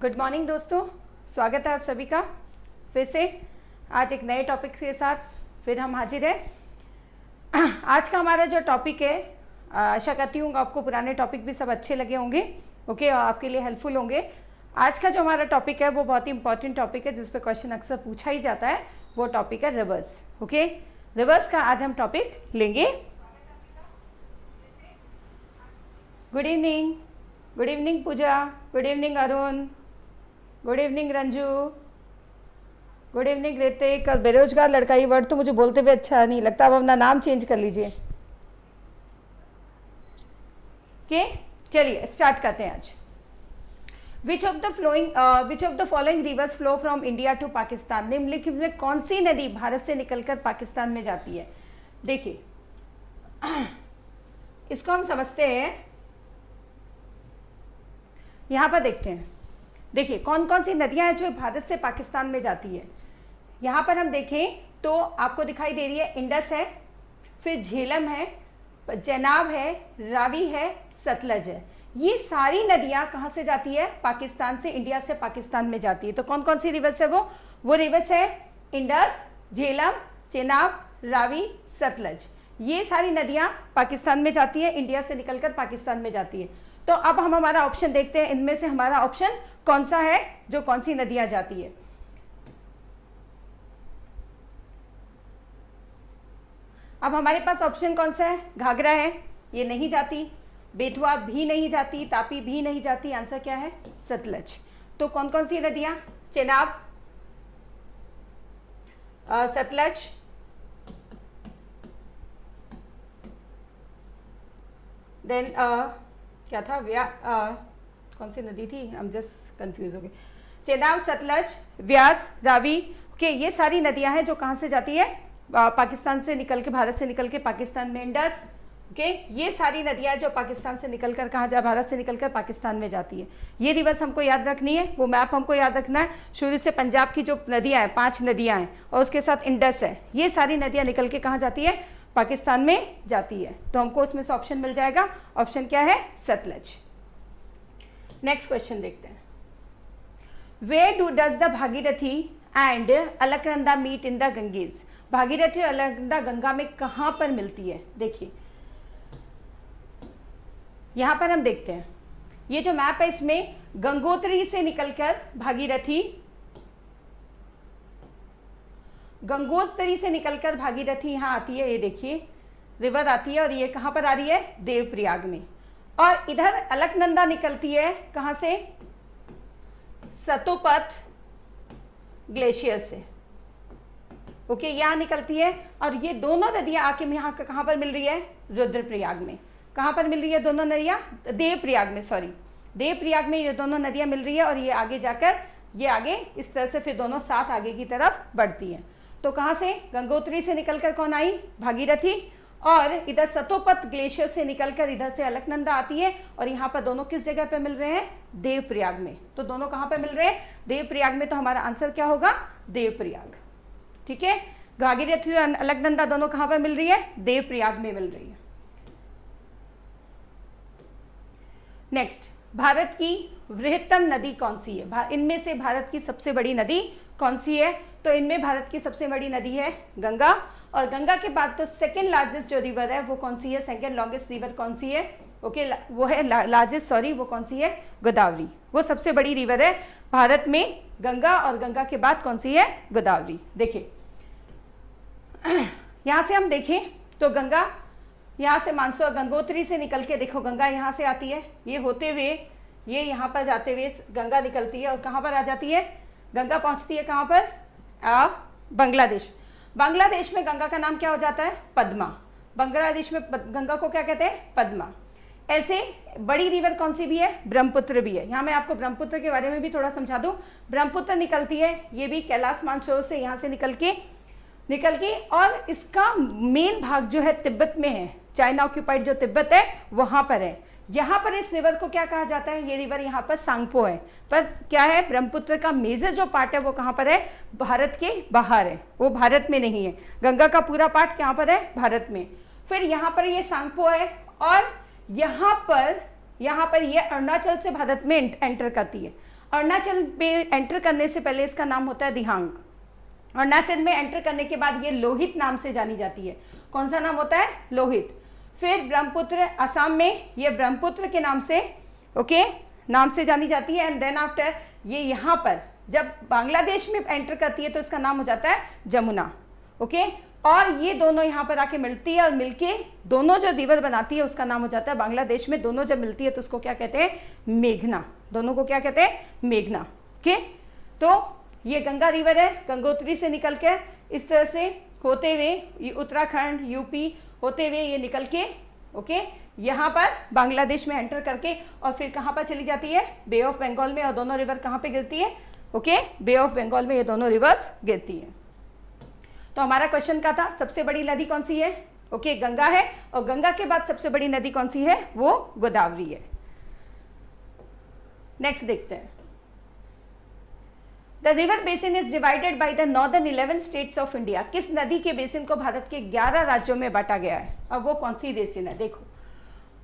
Good morning दोस्तों, स्वागत है आप सभी का फिर से आज एक नए टॉपिक के साथ फिर हम हाजिर हैं। आज का हमारा जो टॉपिक है, आशा करती हूँ आपको पुराने टॉपिक भी सब अच्छे लगे होंगे, ओके, और आपके लिए हेल्पफुल होंगे। आज का जो हमारा टॉपिक है वो बहुत ही इंपॉर्टेंट टॉपिक है जिस पे क्वेश्चन अक्सर पूछा ही जाता है। वो टॉपिक है रिवर्स। ओके, रिवर्स का आज हम टॉपिक लेंगे। Good evening, good evening Pooja, good evening Arun, good evening Ranju, good evening Hrithik. और बेरोजगार लड़का, ये वर्ड तो मुझे बोलते हुए अच्छा नहीं लगता, अब अपना नाम चेंज कर लीजिए। ओके, चलिए स्टार्ट करते हैं आज। Which of the following rivers flow from India to Pakistan? निम्नलिखित में कौन सी नदी भारत से निकलकर पाकिस्तान में जाती है? देखिए इसको हम समझते हैं, यहां पर देखते हैं। देखिए कौन कौन सी नदियां हैं जो भारत से पाकिस्तान में जाती है। यहाँ पर हम देखें तो आपको दिखाई दे रही है इंडस है, फिर झेलम है, चेनाब है, रावी है, सतलज है। ये सारी नदियां कहाँ से जाती है? पाकिस्तान से, इंडिया से पाकिस्तान में जाती है। तो कौन कौन सी रिवर्स है? वो रिवर्स है इंडस, झेलम, चेनाब, रावी, सतलज। ये सारी नदियां पाकिस्तान में जाती है, इंडिया से निकलकर पाकिस्तान में जाती है। तो अब हम हमारा ऑप्शन देखते हैं, इनमें से हमारा ऑप्शन कौन सा है जो कौन सी नदियां जाती है। अब हमारे पास ऑप्शन कौन सा है? घाघरा है, ये नहीं जाती, बेतवा भी नहीं जाती, तापी भी नहीं जाती। आंसर क्या है? सतलज। तो कौन कौन सी नदियां? चेनाब, सतलज, देन क्या था, कौन सी नदी थी, हम जस्ट कंफ्यूज हो गए। चेनाब, सतलज, व्यास, रावी। ओके, ये सारी नदियां हैं जो कहां से जाती है? पाकिस्तान से निकल के, भारत से निकल के पाकिस्तान में। इंडस, ओके, ये सारी नदियां जो पाकिस्तान से निकलकर कहाँ जा, भारत से निकलकर पाकिस्तान में जाती है। ये रिवर्स हमको याद रखनी है, वो मैप हमको याद रखना है। शुरू से पंजाब की जो नदियां हैं, 5 नदियां हैं, और उसके साथ इंडस है, ये सारी नदियां निकल के कहाँ जाती है? पाकिस्तान में जाती है। तो हमको उसमें से ऑप्शन मिल जाएगा। ऑप्शन क्या है? सतलज। नेक्स्ट क्वेश्चन देखते हैं। Where does the Bhagirathi and Alaknanda meet in the Ganges? Bhagirathi और अलकनंदा गंगा में कहां पर मिलती है? देखिए यहां पर हम देखते हैं, ये जो मैप है इसमें गंगोत्री से निकलकर भागीरथी, गंगोत्री से निकलकर भागीरथी यहां आती है। ये देखिए रिवर आती है और ये कहां पर आ रही है? देवप्रयाग में। और इधर अलकनंदा निकलती है कहां से? सतोपथ ग्लेशियर से। ओके, यहां निकलती है और ये दोनों नदियां आके यहां कहां पर मिल रही है? रुद्रप्रयाग में। कहां पर मिल रही है दोनों नदियां? देवप्रयाग में, सॉरी, देवप्रयाग में ये दोनों नदियां मिल रही है। और ये आगे जाकर, ये आगे इस तरह से फिर दोनों साथ आगे की तरफ बढ़ती हैं। तो कहां से? गंगोत्री से निकलकर कौन आई? भागीरथी। और इधर सतोपथ ग्लेशियर से निकलकर इधर से अलकनंदा आती है। और यहाँ पर दोनों किस जगह पे मिल रहे हैं? देवप्रयाग में। तो दोनों कहाँ पे मिल रहे हैं? देवप्रयाग में। तो हमारा आंसर क्या होगा? देवप्रयाग। ठीक है, भागीरथी और अलकनंदा दोनों कहाँ पर मिल रही है? देवप्रयाग में मिल रही है। नेक्स्ट, भारत की बृहत्तम नदी कौन सी है? इनमें से भारत की सबसे बड़ी नदी कौन सी है? तो इनमें भारत की सबसे बड़ी नदी है गंगा। और गंगा के बाद तो सेकेंड लार्जेस्ट जो रिवर है वो कौन सी है? सेकेंड लॉन्गेस्ट रिवर कौन सी है? ओके, वो है लार्जेस्ट, सॉरी, वो कौन सी है? गोदावरी। वो सबसे बड़ी रिवर है भारत में, गंगा। और गंगा के बाद कौन सी है? गोदावरी। देखिए यहां से हम देखें तो गंगा यहाँ से मानसो गंगोत्री से निकल के, देखो गंगा यहाँ से आती है, ये होते हुए ये यहाँ पर जाते हुए गंगा निकलती है और कहाँ पर आ जाती है? गंगा पहुँचती है कहाँ पर? बांग्लादेश। बांग्लादेश में गंगा का नाम क्या हो जाता है? पद्मा। बांग्लादेश में गंगा को क्या कहते हैं? पद्मा। ऐसे बड़ी रिवर कौन सी भी है? ब्रह्मपुत्र भी है। यहाँ मैं आपको ब्रह्मपुत्र के बारे में भी थोड़ा समझा दूँ। ब्रह्मपुत्र निकलती है, ये भी कैलाश मानसरोवर से यहाँ से निकल के और इसका मेन भाग जो है तिब्बत में है, चाइना ऑक्यूपाइड जो तिब्बत है वहां पर है। यहाँ पर इस रिवर को क्या कहा जाता है? ये रिवर यहाँ पर सांगपो है, पर क्या है? ब्रह्मपुत्र का मेजर जो पार्ट है वो कहाँ पर है? भारत के बाहर है, वो भारत में नहीं है। गंगा का पूरा पार्ट कहाँ पर है? भारत में। फिर यहाँ पर ये सांगपो है और यहाँ पर ये अरुणाचल से भारत में एंटर करती है। अरुणाचल में एंटर करने से पहले इसका नाम होता है दिहांग। अरुणाचल में एंटर करने के बाद ये लोहित नाम से जानी जाती है। कौन सा नाम होता है? लोहित। फिर ब्रह्मपुत्र, असम में ये ब्रह्मपुत्र के नाम से नाम से जानी जाती है। एंड देन आफ्टर ये यहाँ पर जब बांग्लादेश में एंटर करती है तो इसका नाम हो जाता है जमुना। और ये दोनों यहाँ पर आके मिलती है और मिलके दोनों जो रिवर बनाती है उसका नाम हो जाता है, बांग्लादेश में दोनों जब मिलती है तो उसको क्या कहते हैं? मेघना। दोनों को क्या कहते हैं? मेघना। तो ये गंगा रिवर है, गंगोत्री से निकल के इस तरह से होते हुए उत्तराखंड, यूपी होते हुए ये निकल के यहाँ पर बांग्लादेश में एंटर करके और फिर कहाँ पर चली जाती है? बे ऑफ बंगाल में। और दोनों रिवर कहाँ पे गिरती है? बे ऑफ बंगाल में ये दोनों रिवर्स गिरती है। तो हमारा क्वेश्चन क्या था? सबसे बड़ी नदी कौन सी है? गंगा है। और गंगा के बाद सबसे बड़ी नदी कौन सी है? वो गोदावरी है। नेक्स्ट देखते हैं। The river basin is divided by the northern 11 states of India. किस नदी के बेसिन को भारत के 11 राज्यों में बांटा गया है? अब वो कौन सी बेसिन है?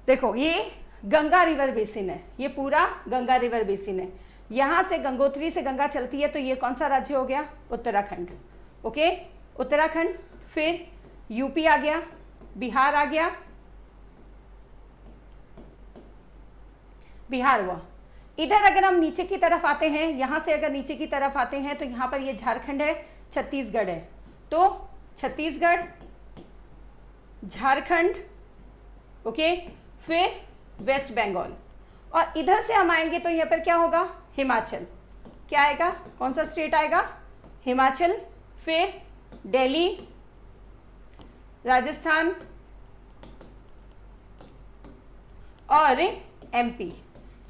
देखो ये गंगा रिवर बेसिन है, ये पूरा गंगा रिवर बेसिन है। यहां से गंगोत्री से गंगा चलती है तो ये कौन सा राज्य हो गया? उत्तराखंड। उत्तराखंड। फिर यूपी आ गया, बिहार आ गया, बिहार हुआ। इधर अगर हम नीचे की तरफ आते हैं, यहां से अगर नीचे की तरफ आते हैं तो यहां पर ये झारखंड है, छत्तीसगढ़ है। तो छत्तीसगढ़, झारखंड, फिर वेस्ट बंगाल। और इधर से हम आएंगे तो यहाँ पर क्या होगा? हिमाचल। क्या आएगा? कौन सा स्टेट आएगा? हिमाचल। फिर दिल्ली, राजस्थान और एमपी।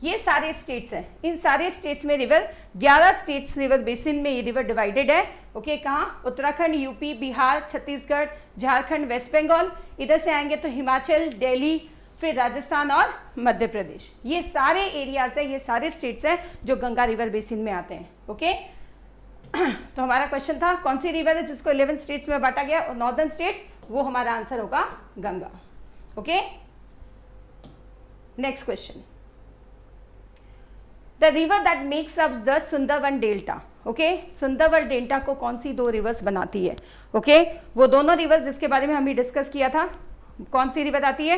ये सारे स्टेट्स हैं। इन सारे स्टेट्स में रिवर 11 स्टेट्स रिवर बेसिन में ये रिवर डिवाइडेड है। कहाँ? Uttarakhand, UP, Bihar, Chhattisgarh, Jharkhand, West Bengal. इधर से आएंगे तो हिमाचल, दिल्ली, फिर राजस्थान और मध्य प्रदेश। ये सारे एरियाज है, ये सारे स्टेट्स हैं जो गंगा रिवर बेसिन में आते हैं। तो हमारा क्वेश्चन था कौन सी रिवर है जिसको 11 स्टेट्स में बांटा गया? Northern states. वो हमारा आंसर होगा Ganga. Next question. The river that makes up the Sundarban delta. Sundarban delta को कौन सी दो रिवर्स बनाती है? वो दोनों रिवर्स जिसके बारे में हम भी डिस्कस किया था। कौन सी रिवर आती है?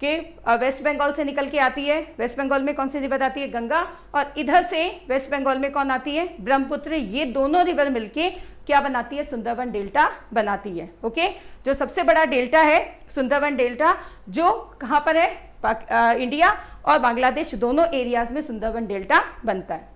वेस्ट बंगाल से निकल के आती है। वेस्ट बंगाल में कौन सी रिवर आती है? गंगा। और इधर से वेस्ट बंगाल में कौन आती है? ब्रह्मपुत्र। ये दोनों रिवर मिलके क्या बनाती है? सुंदरवन डेल्टा बनाती है। जो सबसे बड़ा डेल्टा है सुंदरवन डेल्टा, जो कहाँ पर है? इंडिया और बांग्लादेश दोनों एरियाज में सुंदरवन डेल्टा बनता है।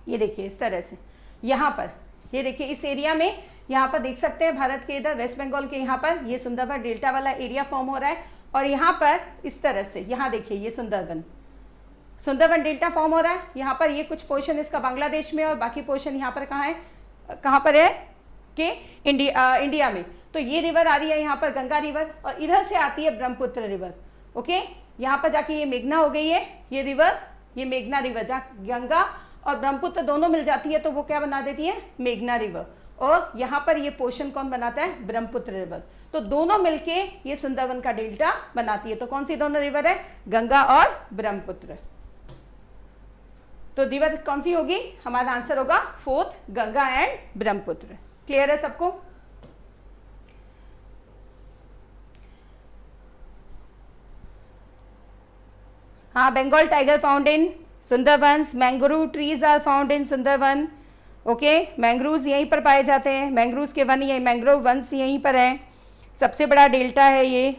ये देखिए इस तरह से यहाँ पर, ये देखिए इस एरिया में, यहाँ पर देख सकते हैं भारत के इधर वेस्ट बंगाल के यहाँ पर ये सुंदरवन डेल्टा वाला एरिया फॉर्म हो रहा है। और यहाँ पर इस तरह से, यहाँ देखिए ये सुंदरवन डेल्टा फॉर्म हो रहा है। यहाँ पर ये कुछ पोर्शन इसका बांग्लादेश में और बाकी पोर्शन यहाँ पर कहाँ है? कहाँ पर है? इंडिया में। तो ये रिवर आ रही है यहाँ पर गंगा रिवर, और इधर से आती है ब्रह्मपुत्र रिवर। यहाँ पर जाके ये मेघना हो गई है ये रिवर, ये मेघना रिवर। जहाँ गंगा और ब्रह्मपुत्र दोनों मिल जाती है तो वो क्या बना देती है? मेघना रिवर। और यहाँ पर ये पोर्शन कौन बनाता है? ब्रह्मपुत्र रिवर। तो दोनों मिलके ये सुंदरवन का डेल्टा बनाती है। तो कौन सी दोनों रिवर है? गंगा और ब्रह्मपुत्र। तो रिवर कौन सी होगी? हमारा आंसर होगा 4th, Ganga and Brahmaputra. Clear है सबको? हाँ, Bengal tiger found in Sundarbans, mangrove trees are found in Sundarban. Mangroves यहीं पर पाए जाते हैं। मैंग्रोव्स के वन, यही मैंग्रोव वंस यहीं पर है। सबसे बड़ा डेल्टा है ये।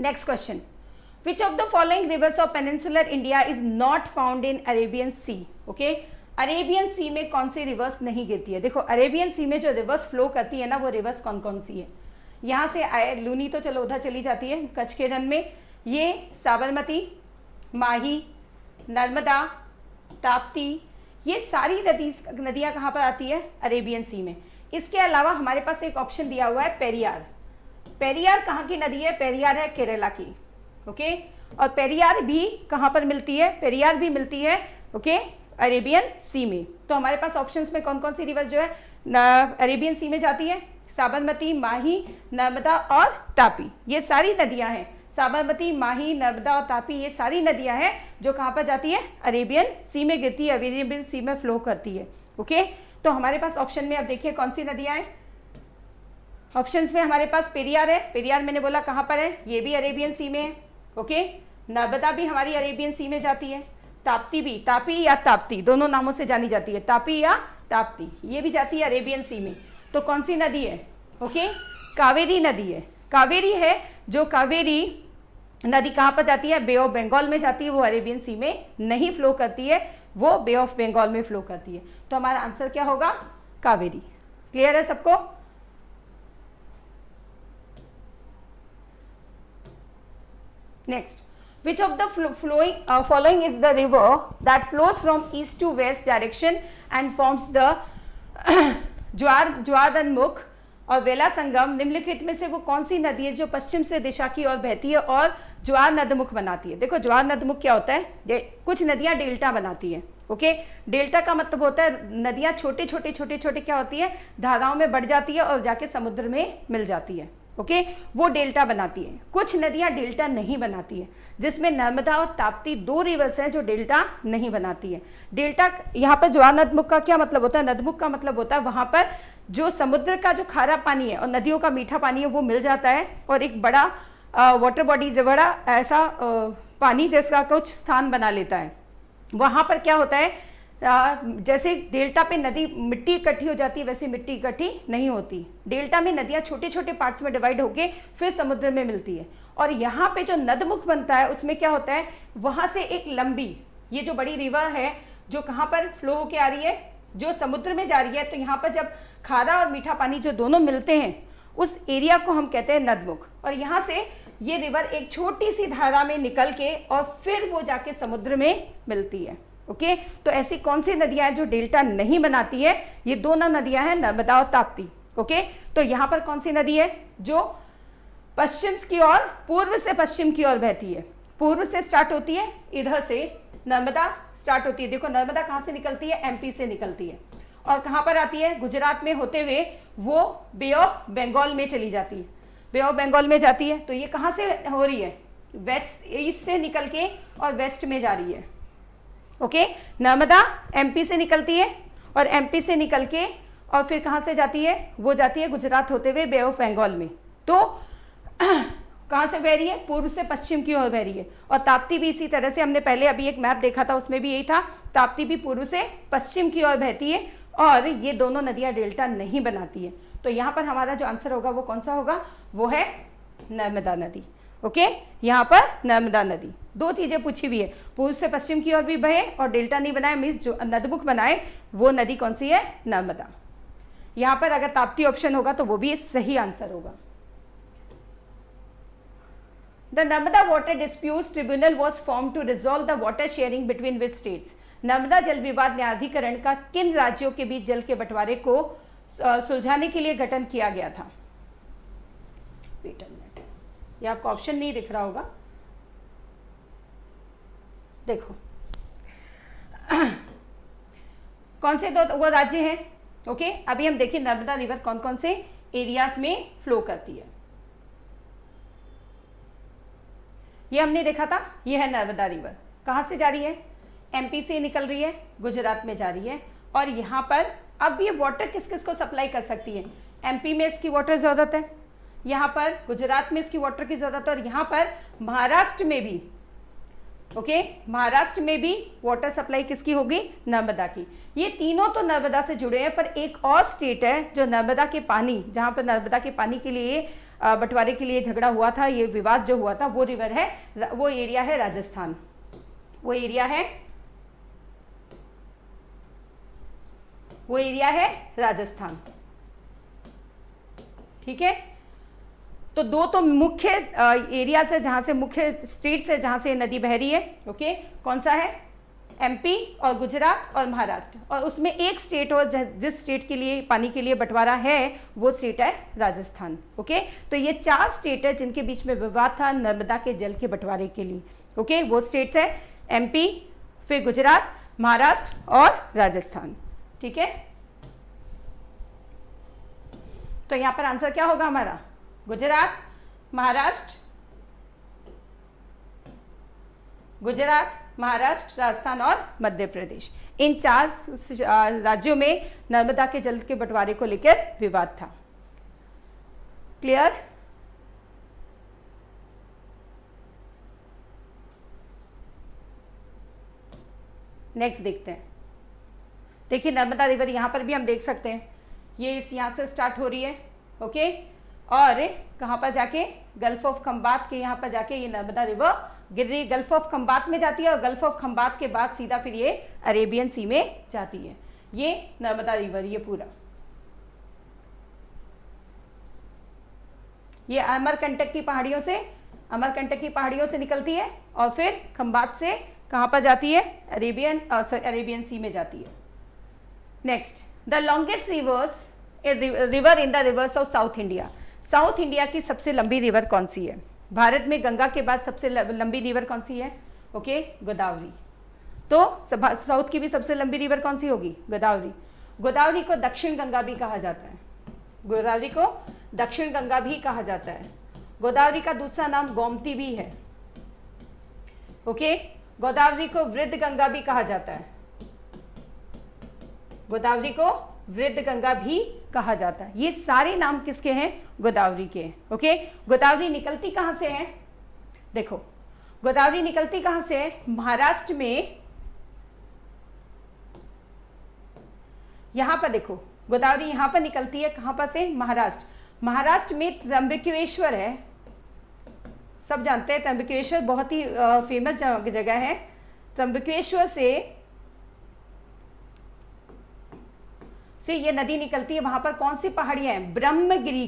Next question. Which of the following rivers of peninsular India is not found in Arabian sea? Arabian sea में कौन सी रिवर्स नहीं गिरती है? देखो अरेबियन सी में जो रिवर्स फ्लो करती है ना, वो रिवर्स कौन कौन सी है? यहाँ से लूनी तो चलो उधर चली जाती है कच्छ के रन में। ये साबरमती, माही, नर्मदा, ताप्ती, ये सारी नदियाँ कहाँ पर आती है? अरेबियन सी में। इसके अलावा हमारे पास एक ऑप्शन दिया हुआ है पेरियार। पेरियार कहाँ की नदी है? पेरियार है केरला की। और पेरियार भी कहाँ पर मिलती है? पेरियार भी मिलती है अरेबियन सी में। तो हमारे पास ऑप्शंस में कौन कौन सी रिवर जो है अरेबियन सी में जाती है? साबरमती, माही, नर्मदा और तापी। ये सारी नदियां हैं साबरमती, माही, नर्मदा और तापी, ये सारी नदियां हैं जो कहाँ पर जाती है, अरेबियन सी में गिरती है, अरेबियन सी में फ्लो करती है। ओके, तो हमारे पास ऑप्शन में अब देखिए कौन सी नदियां हैं। ऑप्शंस में हमारे पास पेरियार है, पेरियार मैंने बोला कहाँ पर है, ये भी अरेबियन सी में है। ओके, नर्मदा भी हमारी अरेबियन सी में जाती है, ताप्ती भी, तापी या ताप्ती दोनों नामों से जानी जाती है, तापी या ताप्ती, ये भी जाती है अरेबियन सी में। तो कौन सी नदी है, ओके, कावेरी नदी है। कावेरी है, जो कावेरी नदी कहाँ पर जाती है, बे ऑफ बंगाल में जाती है, वो अरेबियन सी में नहीं फ्लो करती है, वो बे ऑफ बंगाल में फ्लो करती है। तो हमारा आंसर क्या होगा, कावेरी। क्लियर है सबको? Next, which of the following is the river that flows from east to west direction and forms the ज्वारनमुख और वेला संगम? निम्नलिखित में से वो कौन सी नदी है जो पश्चिम से दिशा की ओर बहती है और ज्वार नदमुख बनाती है? देखो ज्वार नदमुख क्या होता है, कुछ नदियां डेल्टा बनाती है। ओके, डेल्टा का मतलब होता है नदियां छोटे छोटे क्या होती है, धाराओं में बढ़ जाती है और जाके समुद्र में मिल जाती है। ओके, वो डेल्टा बनाती है। कुछ नदियां डेल्टा नहीं बनाती है, जिसमें नर्मदा और ताप्ती दो रिवर्स हैं जो डेल्टा नहीं बनाती है। डेल्टा यहाँ पर ज्वार नदमुख का क्या मतलब होता है, नदमुख का मतलब होता है वहां पर जो समुद्र का जो खारा पानी है और नदियों का मीठा पानी है वो मिल जाता है और एक बड़ा वाटर बॉडी, जो बड़ा ऐसा पानी जैसा कुछ स्थान बना लेता है। वहां पर क्या होता है, जैसे डेल्टा पे नदी मिट्टी इकट्ठी हो जाती है वैसे मिट्टी इकट्ठी नहीं होती। डेल्टा में नदियां छोटे छोटे पार्ट्स में डिवाइड होके फिर समुद्र में मिलती है। और यहाँ पे जो नदमुख बनता है उसमें क्या होता है, वहां से एक लंबी, ये जो बड़ी रिवर है जो कहाँ पर फ्लो होके आ रही है, जो समुद्र में जा रही है, तो यहाँ पर जब खारा और मीठा पानी जो दोनों मिलते हैं उस एरिया को हम कहते हैं नदमुख। और यहाँ से ये रिवर एक छोटी सी धारा में निकल के और फिर वो जाके समुद्र में मिलती है। ओके, तो ऐसी कौन सी नदियां हैं जो डेल्टा नहीं बनाती है? ये दोनों नदियां हैं, नर्मदा और ताप्ती। ओके, तो यहाँ पर कौन सी नदी है जो पश्चिम की ओर, पूर्व से पश्चिम की ओर बहती है? पूर्व से स्टार्ट होती है, इधर से नर्मदा स्टार्ट होती है। देखो नर्मदा कहाँ से निकलती है, एमपी से निकलती है और कहाँ पर आती है, गुजरात में होते हुए वो बे ऑफ बंगाल में चली जाती है, बे ऑफ बंगाल में जाती है। तो ये कहाँ से हो रही है, वेस्ट, ईस्ट से निकल के और वेस्ट में जा रही है। ओके, नर्मदा एमपी से निकलती है और एमपी से निकल के और फिर कहाँ से जाती है, वो जाती है गुजरात होते हुए बे ऑफ बंगाल में। तो कहाँ से बह रही है, पूर्व से पश्चिम की ओर बह रही है। और ताप्ती भी इसी तरह से, हमने पहले अभी एक मैप देखा था उसमें भी यही था, ताप्ती भी पूर्व से पश्चिम की ओर बहती है और ये दोनों नदियां डेल्टा नहीं बनाती है। तो यहाँ पर हमारा जो आंसर होगा वो कौन सा होगा, वो है नर्मदा नदी। ओके, यहाँ पर नर्मदा नदी। दो चीजें पूछी हुई है, पूर्व से पश्चिम की ओर भी बहे और डेल्टा नहीं बनाए, मीन्स जो नदमुख बनाए वो नदी कौन सी है, नर्मदा। यहाँ पर अगर ताप्ती ऑप्शन होगा तो वो भी सही आंसर होगा। The Narmada Water Disputes Tribunal was formed to resolve the water sharing between which states? Narmada जल विवाद न्यायाधिकरण का किन राज्यों के बीच जल के बंटवारे को सुलझाने के लिए गठन किया गया था? ये आपको ऑप्शन नहीं दिख रहा होगा, देखो कौन से दो वो राज्य हैं। ओके, अभी हम देखिए नर्मदा रिवर कौन कौन से एरियाज में फ्लो करती है। ये हमने देखा था, ये है नर्मदा रिवर, कहाँ से जा रही है, एमपी से निकल रही है, गुजरात में जा रही है। और यहाँ पर अब ये वाटर किस किस को सप्लाई कर सकती है, एमपी में इसकी वाटर ज़रूरत है, यहाँ पर गुजरात में इसकी वाटर की ज़रूरत है और यहाँ पर महाराष्ट्र में भी। ओके, महाराष्ट्र में भी वाटर सप्लाई किसकी होगी, नर्मदा की। ये तीनों तो नर्मदा से जुड़े हैं, पर एक और स्टेट है जो नर्मदा के पानी, जहाँ पर नर्मदा के पानी के लिए बंटवारे के लिए झगड़ा हुआ था, ये विवाद जो हुआ था, वो रिवर है, वो एरिया है राजस्थान। वो एरिया है राजस्थान। ठीक है, तो दो तो मुख्य एरिया से, जहां से मुख्य स्टेट्स है जहां से नदी बह रही है। ओके, कौन सा है, एमपी और गुजरात और महाराष्ट्र। और उसमें एक स्टेट और जिस स्टेट के लिए पानी के लिए बंटवारा है वो स्टेट है राजस्थान। ओके, तो ये 4 स्टेट है जिनके बीच में विवाद था नर्मदा के जल के बंटवारे के लिए। ओके, वो स्टेट्स है एमपी, फिर गुजरात, महाराष्ट्र और राजस्थान। ठीक है, तो यहां पर आंसर क्या होगा हमारा, गुजरात, महाराष्ट्र गुजरात, महाराष्ट्र, राजस्थान और मध्य प्रदेश। इन 4 राज्यों में नर्मदा के जल के बंटवारे को लेकर विवाद था। क्लियर? नेक्स्ट देखते हैं। देखिए नर्मदा रिवर यहां पर भी हम देख सकते हैं, ये इस यहां से स्टार्ट हो रही है, ओके, और कहां पर जाके गल्फ ऑफ खंबात के यहाँ पर जाके ये नर्मदा रिवर गिर रही, गल्फ ऑफ खंबात में जाती है और गल्फ ऑफ खंबात के बाद सीधा फिर ये अरेबियन सी में जाती है। ये नर्मदा रिवर ये पूरा, ये अमरकंटक की पहाड़ियों से निकलती है और फिर खंबात से कहां पर जाती है, अरेबियन सी में जाती है। Next, the longest river in the reverse of south India. South India की सबसे लंबी रिवर कौन सी है? भारत में गंगा के बाद सबसे लंबी रिवर कौन सी है? ओके, गोदावरी। तो साउथ की भी सबसे लंबी रिवर कौन सी होगी? गोदावरी। गोदावरी को दक्षिण गंगा भी कहा जाता है, गोदावरी को दक्षिण गंगा भी कहा जाता है। गोदावरी का दूसरा नाम गोमती भी है, ओके। गोदावरी को वृद्ध गंगा भी कहा जाता है, गोदावरी को वृद्ध गंगा भी कहा जाता है। ये सारे नाम किसके हैं? गोदावरी के, ओके। गोदावरी निकलती कहां से है? देखो गोदावरी निकलती कहां से है? महाराष्ट्र में, यहां पर देखो गोदावरी यहां पर निकलती है, कहां पर से? महाराष्ट्र। महाराष्ट्र में त्र्यंबकेश्वर है, सब जानते हैं त्र्यंबकेश्वर बहुत ही फेमस जगह है। त्र्यंबकेश्वर से ये नदी निकलती है। वहां पर कौन सी पहाड़ियां हैं? ब्रह्मगिरी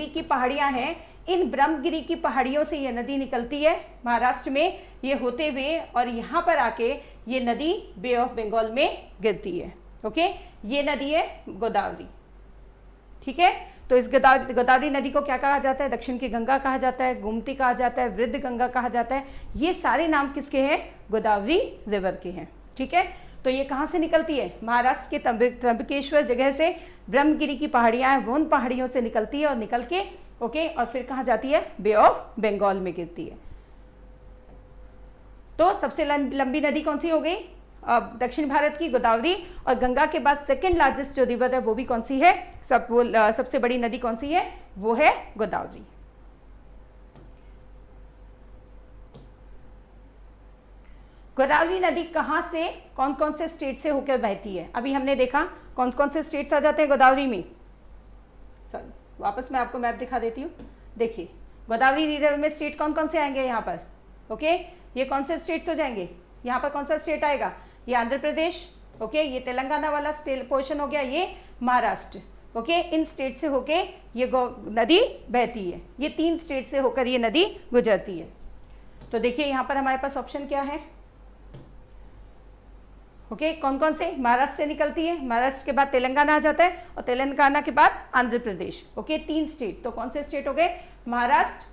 की पहाड़ियां हैं। इन ब्रह्मगिरी की पहाड़ियों से ये नदी निकलती है महाराष्ट्र में, ये होते हुए और यहाँ पर आके ये नदी बे ऑफ बंगाल में गिरती है, ओके। ये नदी है गोदावरी, ठीक है। तो इस गोदावरी नदी को क्या कहा जाता है? दक्षिण की गंगा कहा जाता है, गोमती कहा जाता है, वृद्ध गंगा कहा जाता है। ये सारे नाम किसके हैं? गोदावरी रिवर के हैं, ठीक है। तो ये कहाँ से निकलती है? महाराष्ट्र के त्र्यंबकेश्वर जगह से ब्रह्मगिरी की पहाड़ियां हैं, उन पहाड़ियों से निकलती है और निकल के, ओके, और फिर कहाँ जाती है? बे ऑफ बंगाल में गिरती है। तो सबसे लंबी नदी कौन सी हो गई? दक्षिण भारत की गोदावरी, और गंगा के बाद सेकेंड लार्जेस्ट जो रिवर है वो भी कौन सी है? सबसे बड़ी नदी कौन सी है? वो है गोदावरी। गोदावरी नदी कहां से, कौन कौन से स्टेट से होकर बहती है? अभी हमने देखा कौन कौन से स्टेट्स आ जाते हैं गोदावरी में। सॉरी, वापस मैं आपको मैप दिखा देती हूँ। देखिए गोदावरी रिवर में स्टेट कौन कौन से आएंगे यहाँ पर, ओके। ये कौन से स्टेट्स हो जाएंगे? यहाँ पर कौन सा स्टेट आएगा? ये आंध्र प्रदेश, ओके। ये तेलंगाना वाला पोर्शन हो गया, ये महाराष्ट्र, ओके। इन स्टेट से होके ये नदी बहती है, ये 3 स्टेट से होकर ये नदी गुजरती है। तो देखिए यहाँ पर हमारे पास ऑप्शन क्या है, ओके। कौन कौन से? महाराष्ट्र से निकलती है, महाराष्ट्र के बाद तेलंगाना आ जाता है और तेलंगाना के बाद आंध्र प्रदेश, ओके। 3 स्टेट। तो कौन से स्टेट हो गए? महाराष्ट्र,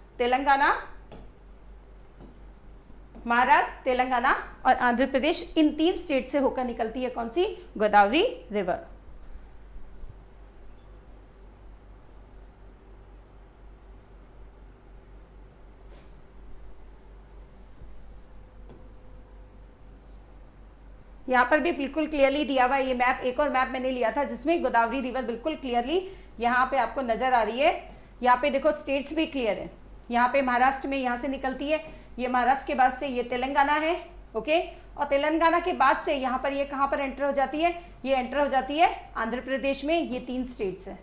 तेलंगाना और आंध्र प्रदेश। इन 3 स्टेट से होकर निकलती है कौन सी? गोदावरी रिवर। यहाँ पर भी बिल्कुल क्लियरली दिया हुआ है ये मैप। एक और मैप मैंने लिया था जिसमें गोदावरी रिवर बिल्कुल क्लियरली यहाँ पे आपको नजर आ रही है। यहाँ पे देखो स्टेट्स भी क्लियर है। यहाँ पे महाराष्ट्र में यहाँ से निकलती है, ये महाराष्ट्र के बाद से ये तेलंगाना है, ओके। और तेलंगाना के बाद से यहाँ पर ये कहाँ पर एंटर हो जाती है? ये एंटर हो जाती है आंध्र प्रदेश में। ये 3 स्टेट्स है,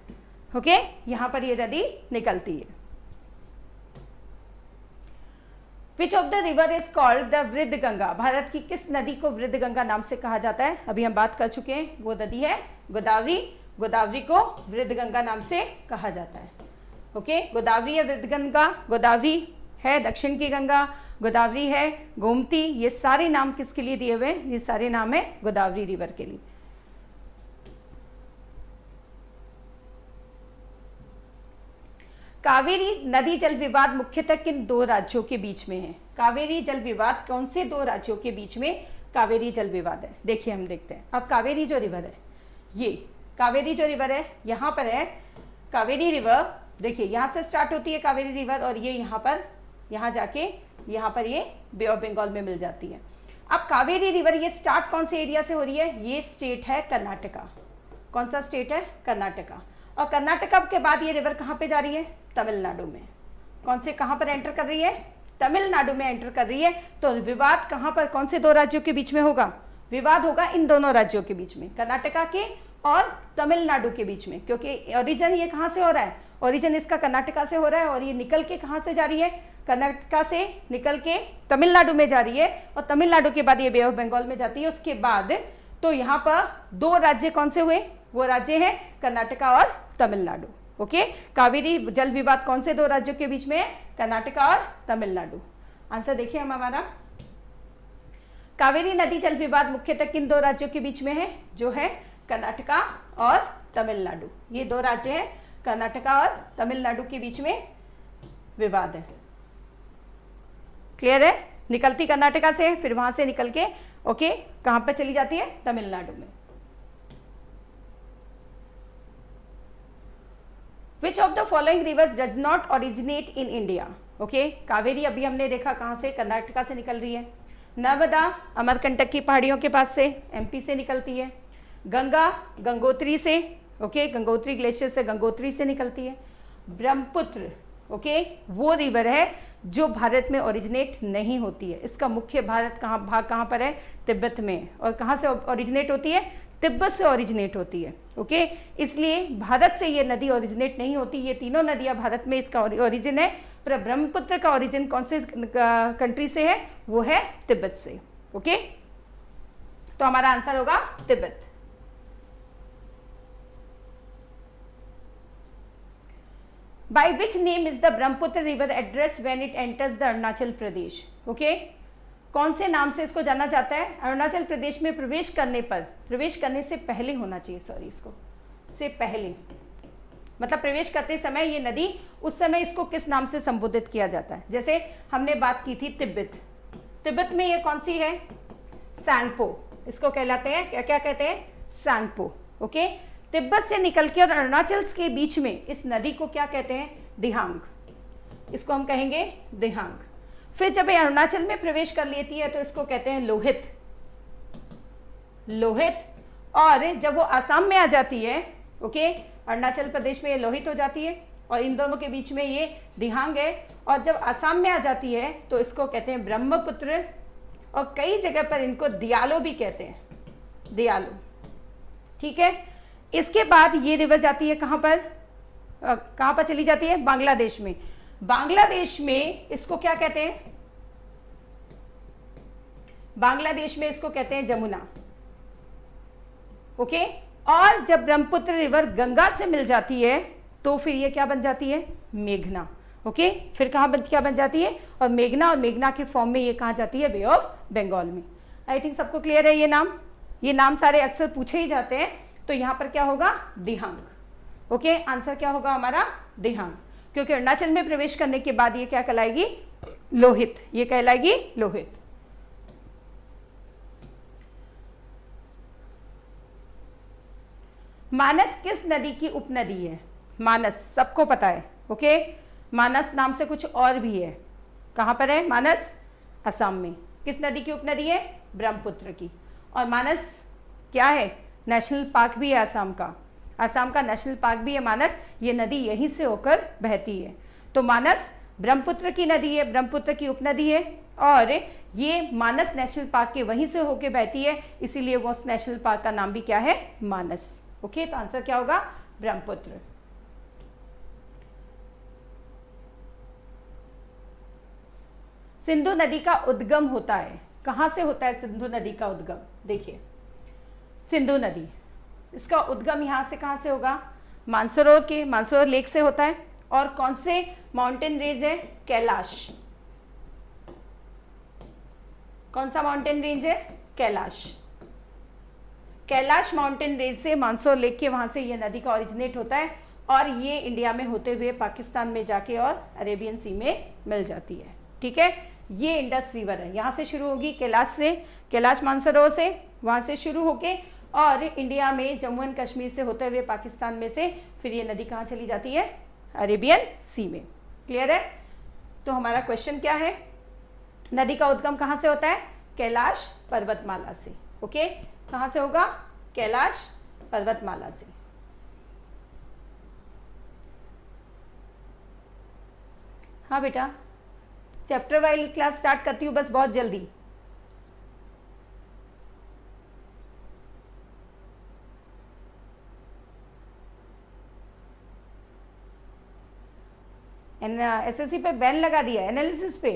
ओके। यहाँ पर ये नदी निकलती है। Which of the river is called the वृद्ध गंगा? भारत की किस नदी को वृद्ध गंगा नाम से कहा जाता है? अभी हम बात कर चुके हैं, वो नदी है गोदावरी। गोदावरी को वृद्ध गंगा नाम से कहा जाता है, ओके। गोदावरी है वृद्ध गंगा, गोदावरी है दक्षिण की गंगा, गोदावरी है गोमती। ये सारे नाम किसके लिए दिए हुए हैं? ये सारे नाम है गोदावरी रिवर के लिए। कावेरी नदी जल विवाद मुख्यतः किन 2 राज्यों के बीच में है? कावेरी जल विवाद कौन से 2 राज्यों के बीच में कावेरी जल विवाद है? देखिए हम देखते हैं। अब कावेरी जो रिवर है, ये कावेरी जो रिवर है यहाँ पर है कावेरी रिवर। देखिए यहाँ से स्टार्ट होती है कावेरी रिवर और ये यहाँ पर, यहाँ जाके यहाँ पर ये बे ऑफ बंगाल में मिल जाती है। अब कावेरी रिवर ये स्टार्ट कौन से एरिया से हो रही है? ये स्टेट है कर्नाटका। कौन सा स्टेट है? कर्नाटका। और कर्नाटका के बाद ये रिवर कहाँ पे जा रही है? तमिलनाडु में। कौन से, कहाँ पर एंटर कर रही है? तमिलनाडु में एंटर कर रही है। तो विवाद कहाँ पर, कौन से दो राज्यों के बीच में होगा? विवाद होगा इन दोनों राज्यों के बीच में, कर्नाटका के और तमिलनाडु के बीच में, क्योंकि ओरिजिन ये कहाँ से हो रहा है? ओरिजिन इसका कर्नाटका से हो रहा है और ये निकल के कहाँ से जा रही है? कर्नाटका से निकल के तमिलनाडु में जा रही है और तमिलनाडु के बाद ये बे ऑफ बंगाल में जाती है। उसके बाद तो यहाँ पर दो राज्य कौन से हुए? वो राज्य हैं कर्नाटका और तमिलनाडु। ओके, कावेरी जल विवाद कौन से दो राज्यों के बीच में है? कर्नाटका और तमिलनाडु। आंसर देखिए हम हमारा, कावेरी नदी जल विवाद मुख्यतः किन दो राज्यों के बीच में है? जो है कर्नाटका और तमिलनाडु। ये दो राज्य हैं, कर्नाटका और तमिलनाडु के बीच में विवाद है। क्लियर है? निकलती कर्नाटका से, फिर वहां से निकल के ओके कहां पर चली जाती है? तमिलनाडु में। Which of the following rivers does not originate in India? Okay, Kaveri अभी हमने देखा कहां से? कर्नाटका से निकल रही है। नर्मदा अमरकंटक की पहाड़ियों के पास से, एमपी से निकलती है। गंगा गंगोत्री से, ओके, गंगोत्री ग्लेशियर से, गंगोत्री से निकलती है। ब्रह्मपुत्र ओके, वो रिवर है जो भारत में ओरिजिनेट नहीं होती है। इसका मुख्य भाग कहाँ पर है? तिब्बत में। और कहाँ से ओरिजिनेट होती है? तिब्बत से ओरिजिनेट होती है। ओके, इसलिए भारत से ये नदी ओरिजिनेट नहीं होती। ये तीनों नदियां भारत में इसका ओरिजिन है, पर ब्रह्मपुत्र का ओरिजिन कौन से कंट्री से है? वो है तिब्बत से। ओके, तो हमारा आंसर होगा Tibet. By which name is the Brahmaputra river addressed when it enters the Arunachal Pradesh? Okay, कौन से नाम से इसको जाना जाता है? अरुणाचल प्रदेश में प्रवेश करने पर, प्रवेश करने से पहले होना चाहिए, सॉरी, इसको से पहले, मतलब प्रवेश करते समय ये नदी, उस समय इसको किस नाम से संबोधित किया जाता है? जैसे हमने बात की थी तिब्बत, तिब्बत में ये कौन सी है? सांगपो, इसको कहलाते हैं, क्या क्या कहते हैं? सांगपो। ओके, तिब्बत से निकल के और अरुणाचल के बीच में इस नदी को क्या कहते हैं? दिहांग, इसको हम कहेंगे दिहांग। फिर जब ये अरुणाचल में प्रवेश कर लेती है तो इसको कहते हैं लोहित, लोहित। और जब वो आसाम में आ जाती है, ओके, अरुणाचल प्रदेश में ये लोहित हो जाती है और इन दोनों के बीच में ये दिहांग है। और जब आसाम में आ जाती है तो इसको कहते हैं ब्रह्मपुत्र, और कई जगह पर इनको दियालो भी कहते हैं, दियालो। ठीक है, इसके बाद ये रिवर जाती है कहां पर? कहां पर चली जाती है? बांग्लादेश में। बांग्लादेश में इसको क्या कहते हैं? बांग्लादेश में इसको कहते हैं जमुना। ओके, और जब ब्रह्मपुत्र रिवर गंगा से मिल जाती है तो फिर ये क्या बन जाती है? मेघना। ओके, फिर क्या बन जाती है? और मेघना के फॉर्म में ये कहां जाती है? बे ऑफ बंगाल में। आई थिंक सबको क्लियर है ये नाम सारे अक्सर पूछे ही जाते हैं। तो यहां पर क्या होगा? दिहांग। ओके, आंसर क्या होगा हमारा? दिहांग, क्योंकि अरुणाचल में प्रवेश करने के बाद ये क्या कहलाएगी? लोहित, ये कहलाएगी लोहित। मानस किस नदी की उपनदी है? मानस सबको पता है। ओके, मानस नाम से कुछ और भी है। कहां पर है मानस? असम में। किस नदी की उपनदी है? ब्रह्मपुत्र की। और मानस क्या है? नेशनल पार्क भी है आसाम का नेशनल पार्क भी है मानस। ये नदी यहीं से होकर बहती है। तो मानस ब्रह्मपुत्र की नदी है, ब्रह्मपुत्र की उपनदी है, और ये मानस नेशनल पार्क के वहीं से होकर बहती है, इसीलिए वो उस नेशनल पार्क का नाम भी क्या है? मानस। ओके, तो आंसर क्या होगा? ब्रह्मपुत्र। सिंधु नदी का उद्गम होता है, कहां से होता है सिंधु नदी का उद्गम? देखिए, सिंधु नदी, इसका उद्गम यहां से कहां से होगा? मानसरोवर लेक से होता है। और कौन से माउंटेन रेंज है? कैलाश। कौन सा माउंटेन रेंज है? कैलाश। कैलाश माउंटेन रेंज से, मानसरोवर लेक के वहां से ये नदी का ओरिजिनेट होता है और ये इंडिया में होते हुए पाकिस्तान में जाके और अरेबियन सी में मिल जाती है। ठीक है, ये इंडस रिवर है, यहाँ से शुरू होगी कैलाश मानसरोवर से, वहाँ से शुरू होके और इंडिया में जम्मू एंड कश्मीर से होते हुए पाकिस्तान में से फिर ये नदी कहाँ चली जाती है? अरेबियन सी में। क्लियर है? तो हमारा क्वेश्चन क्या है? नदी का उद्गम कहाँ से होता है? कैलाश पर्वतमाला से। ओके, कहाँ से होगा? कैलाश पर्वतमाला से। हाँ बेटा, चैप्टर वाइज क्लास स्टार्ट करती हूँ बस बहुत जल्दी। एसएससी पे बैन लगा दिया एनालिसिस पे।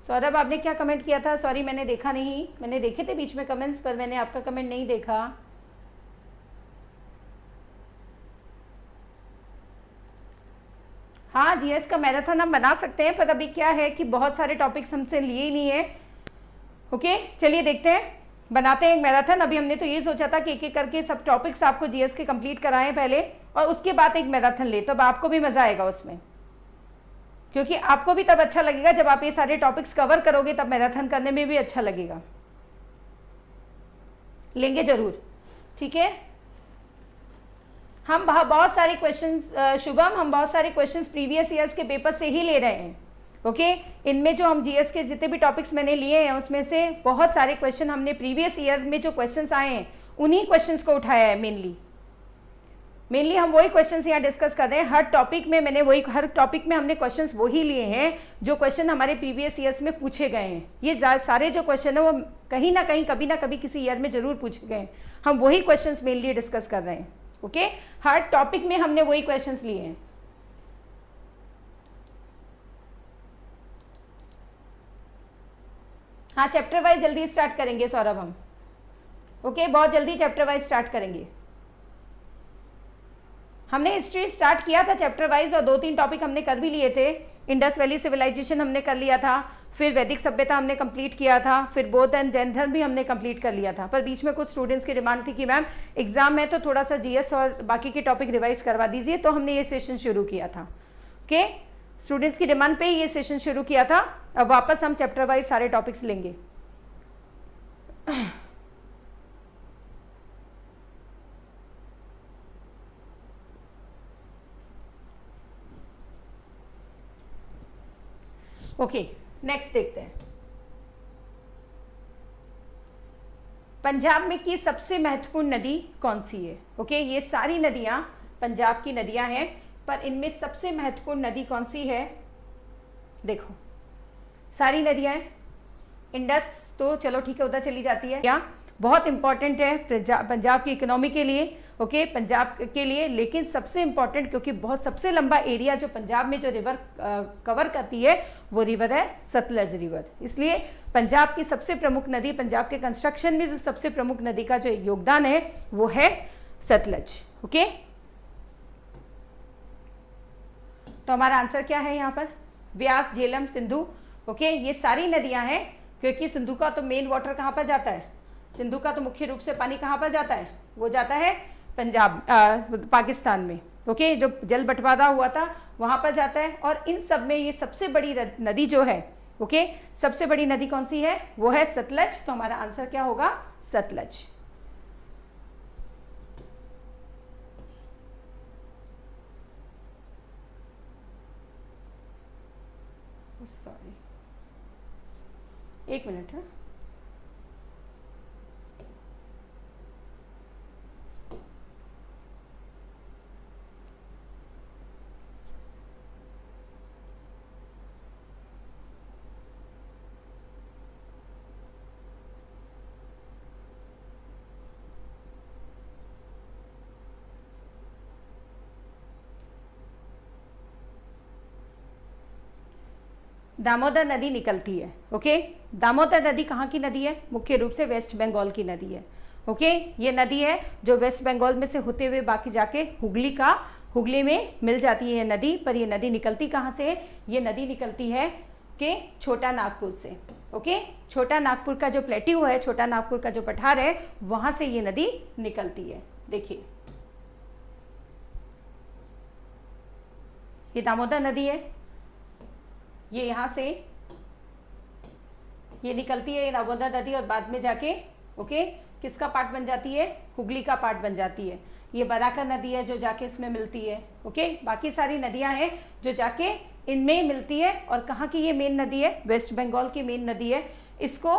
सौरभ, आपने क्या कमेंट किया था? सॉरी, मैंने देखा नहीं। मैंने देखे थे बीच में कमेंट्स, पर मैंने आपका कमेंट नहीं देखा। हाँ, जीएस का मैराथन हम बना सकते हैं, पर अभी क्या है कि बहुत सारे टॉपिक्स हमसे लिए ही नहीं है। ओके, चलिए देखते हैं, बनाते हैं एक मैराथन। अभी हमने तो ये सोचा था कि एक एक करके सब टॉपिक्स आपको जीएस के कंप्लीट कराएं पहले, और उसके बाद एक मैराथन ले, तो अब आपको भी मजा आएगा उसमें, क्योंकि आपको भी तब अच्छा लगेगा जब आप ये सारे टॉपिक्स कवर करोगे, तब मैराथन करने में भी अच्छा लगेगा। लेंगे जरूर, ठीक है। हम बहुत सारे क्वेश्चंस, शुभम, हम बहुत सारे क्वेश्चंस प्रीवियस ईयर्स के पेपर से ही ले रहे हैं। ओके, इनमें जो हम जीएस के जितने भी टॉपिक्स मैंने लिए हैं उसमें से बहुत सारे क्वेश्चन हमने प्रीवियस ईयर में जो क्वेश्चंस आए हैं उन्हीं क्वेश्चंस को उठाया है। मेनली हम वही क्वेश्चंस यहाँ डिस्कस कर रहे हैं। हर टॉपिक में हमने क्वेश्चंस वही लिए हैं जो क्वेश्चन हमारे प्रीवियस ईयर्स में पूछे गए हैं। ये सारे जो क्वेश्चन है वो कहीं ना कहीं कभी ना कभी किसी ईयर में जरूर पूछे गए हैं। हम वही क्वेश्चंस मेनली डिस्कस कर रहे हैं। ओके, हर टॉपिक में हमने वही क्वेश्चंस लिए हैं। हाँ, चैप्टर वाइज जल्दी स्टार्ट करेंगे सौरभ हम। ओके, बहुत जल्दी चैप्टर वाइज स्टार्ट करेंगे। हमने हिस्ट्री स्टार्ट किया था चैप्टर वाइज, और 2-3 टॉपिक हमने कर भी लिए थे। इंडस वैली सिविलाइजेशन हमने कर लिया था, फिर वैदिक सभ्यता हमने कंप्लीट किया था, फिर बौद्ध एंड जैन धर्म भी हमने कंप्लीट कर लिया था। पर बीच में कुछ स्टूडेंट्स की डिमांड थी कि मैम एग्जाम में तो थोड़ा सा जीएस और बाकी के टॉपिक रिवाइज करवा दीजिए, तो हमने ये सेशन शुरू किया था। ओके, स्टूडेंट्स की डिमांड पे ये सेशन शुरू किया था। अब वापस हम चैप्टर वाइज सारे टॉपिक्स लेंगे। ओके, नेक्स्ट देखते हैं। पंजाब में की सबसे महत्वपूर्ण नदी कौन सी है? ओके, ये सारी नदियां पंजाब की नदियां हैं, पर इनमें सबसे महत्वपूर्ण नदी कौन सी है? देखो, सारी नदियां हैं। इंडस तो चलो ठीक है, उधर चली जाती है। क्या बहुत इंपॉर्टेंट है पंजाब की इकोनॉमी के लिए। ओके, पंजाब के लिए, लेकिन सबसे इंपॉर्टेंट क्योंकि बहुत सबसे लंबा एरिया जो पंजाब में जो रिवर कवर करती है वो रिवर है सतलज रिवर। इसलिए पंजाब की सबसे प्रमुख नदी, पंजाब के कंस्ट्रक्शन में जो सबसे प्रमुख नदी का जो योगदान है वो है सतलज। ओके, तो हमारा आंसर क्या है यहाँ पर? व्यास, झेलम, सिंधु। ओके, ये सारी नदियां हैं, क्योंकि सिंधु का तो मेन वाटर कहाँ पर जाता है? सिंधु का तो मुख्य रूप से पानी कहाँ पर जाता है? वो जाता है पाकिस्तान में। ओके, जो जल बंटवारा हुआ था वहां पर जाता है। और इन सब में ये सबसे बड़ी नदी जो है, ओके, सबसे बड़ी नदी कौन सी है? वो है सतलज। तो हमारा आंसर क्या होगा? सतलज। सॉरी, एक मिनट है। दामोदर नदी निकलती है। ओके, दामोदर नदी कहाँ की नदी है? मुख्य रूप से वेस्ट बंगाल की नदी है। ओके, ये नदी है जो वेस्ट बंगाल में से होते हुए बाकी जाके हुगली में मिल जाती है नदी। पर ये नदी निकलती कहाँ से है? ये नदी निकलती है के छोटा नागपुर से। ओके, छोटा नागपुर का जो प्लेट्यू है, छोटा नागपुर का जो पठार है, वहां से ये नदी निकलती है। देखिए, ये दामोदर नदी है, ये यहाँ से ये निकलती है दामोदर नदी, और बाद में जाके ओके किसका पार्ट बन जाती है, हुगली का पार्ट बन जाती है। ये बराकर नदी है जो जाके इसमें मिलती है। ओके, बाकी सारी नदियां हैं जो जाके इनमें मिलती है। और कहाँ की ये मेन नदी है, वेस्ट बंगाल की मेन नदी है। इसको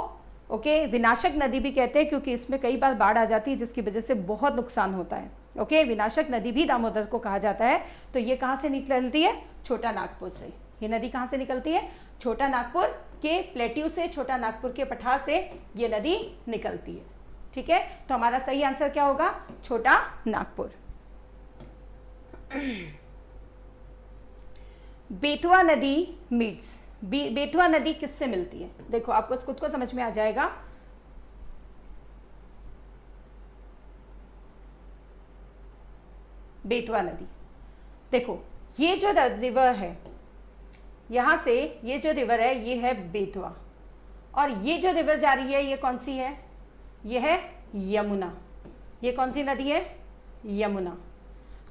ओके विनाशक नदी भी कहते हैं क्योंकि इसमें कई बार बाढ़ आ जाती है जिसकी वजह से बहुत नुकसान होता है। ओके, विनाशक नदी भी दामोदर को कहा जाता है। तो ये कहाँ से निकलती है, छोटा नागपुर से। ये नदी कहाँ से निकलती है, छोटा नागपुर के प्लेट्यू से, छोटा नागपुर के पठार से ये नदी निकलती है। ठीक है, तो हमारा सही आंसर क्या होगा, छोटा नागपुर। बेतवा नदी मीट्स, बेतवा नदी किससे मिलती है, देखो आपको खुद को समझ में आ जाएगा। बेतवा नदी, देखो ये जो रिवर है, यहां से ये जो रिवर है ये है बेतवा, और ये जो रिवर जा रही है ये कौन सी है, ये है यमुना। ये कौन सी नदी है, यमुना।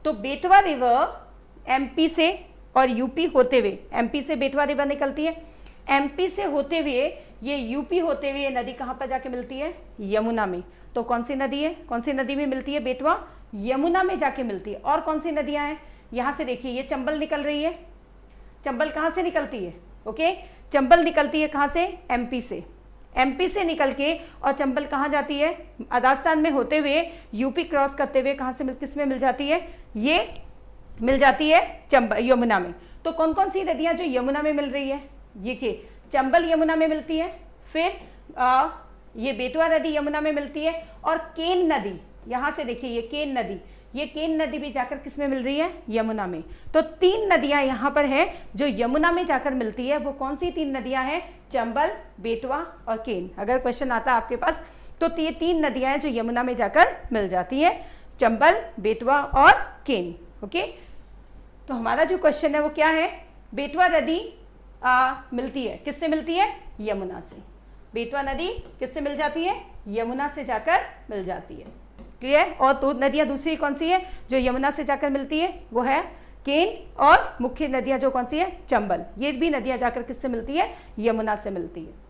तो बेतवा रिवर एमपी से और यूपी होते हुए, एमपी से बेतवा रिवर निकलती है, एमपी से होते हुए ये यूपी होते हुए ये नदी कहाँ पर जाके मिलती है, यमुना में। तो कौन सी नदी है, कौन सी नदी में मिलती है, बेतवा यमुना में जाके मिलती है। और कौन सी नदियां हैं, यहाँ से देखिए ये चंबल निकल रही है। चंबल कहाँ से निकलती है, ओके, चंबल निकलती है कहाँ से, एमपी से। एमपी से निकल के और चंबल कहाँ जाती है, राजस्थान में होते हुए यूपी क्रॉस करते हुए कहाँ से किस में मिल जाती है, ये मिल जाती है चंबल यमुना में। तो कौन कौन सी नदियां जो यमुना में मिल रही है, ये के चंबल यमुना में मिलती है, फिर ये बेतवा नदी यमुना में मिलती है, और केन नदी, यहाँ से देखिए ये केन नदी, ये केन नदी भी जाकर किस में मिल रही है, यमुना में। तो 3 नदियां यहाँ पर है जो यमुना में जाकर मिलती है। वो कौन सी 3 नदियां हैं, चंबल, बेतवा और केन। अगर क्वेश्चन आता है आपके पास तो ये 3 नदियां हैं जो यमुना में जाकर मिल जाती है, चंबल, बेतवा और केन। ओके, तो हमारा जो क्वेश्चन है वो क्या है, बेतवा नदी मिलती है, किससे मिलती है, यमुना से। बेतवा नदी किससे मिल जाती है, यमुना से जाकर मिल जाती है। क्लियर। और 2 नदियां दूसरी कौन सी है जो यमुना से जाकर मिलती है, वो है केन, और मुख्य नदियां जो कौन सी है, चंबल। ये भी नदियां जाकर किससे मिलती है, यमुना से मिलती है।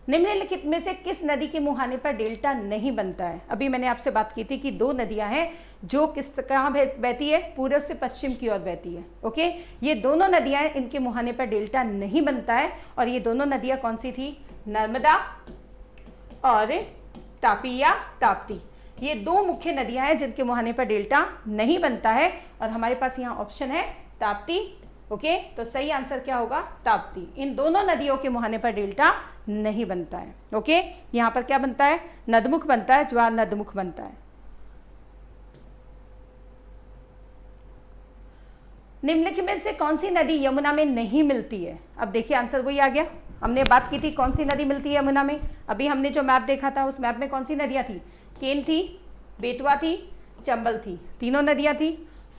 निम्नलिखित में से किस नदी के मुहाने पर डेल्टा नहीं बनता है। अभी मैंने आपसे बात की थी कि 2 नदियां हैं जो कहाँ बहती है, पूर्व से पश्चिम की ओर बहती है। ओके, ये दोनों नदियां हैं, इनके मुहाने पर डेल्टा नहीं बनता है। और ये दोनों नदियां कौन सी थी, नर्मदा और तापी या ताप्ती। ये 2 मुख्य नदियां हैं जिनके मुहाने पर डेल्टा नहीं बनता है, और हमारे पास यहाँ ऑप्शन है ताप्ती। ओके, तो सही आंसर क्या होगा, ताप्ती। इन दोनों नदियों के मुहाने पर डेल्टा नहीं बनता है। ओके, यहाँ पर क्या बनता है, नदमुख बनता है, ज्वार नदमुख बनता है। निम्नलिखित में से कौन सी नदी यमुना में नहीं मिलती है। अब देखिए आंसर वही आ गया। हमने बात की थी कौन सी नदी मिलती है यमुना में। अभी हमने जो मैप देखा था उस मैप में कौन सी नदियां थी, केन थी, बेतवा थी, चंबल थी, तीनों नदियां थी।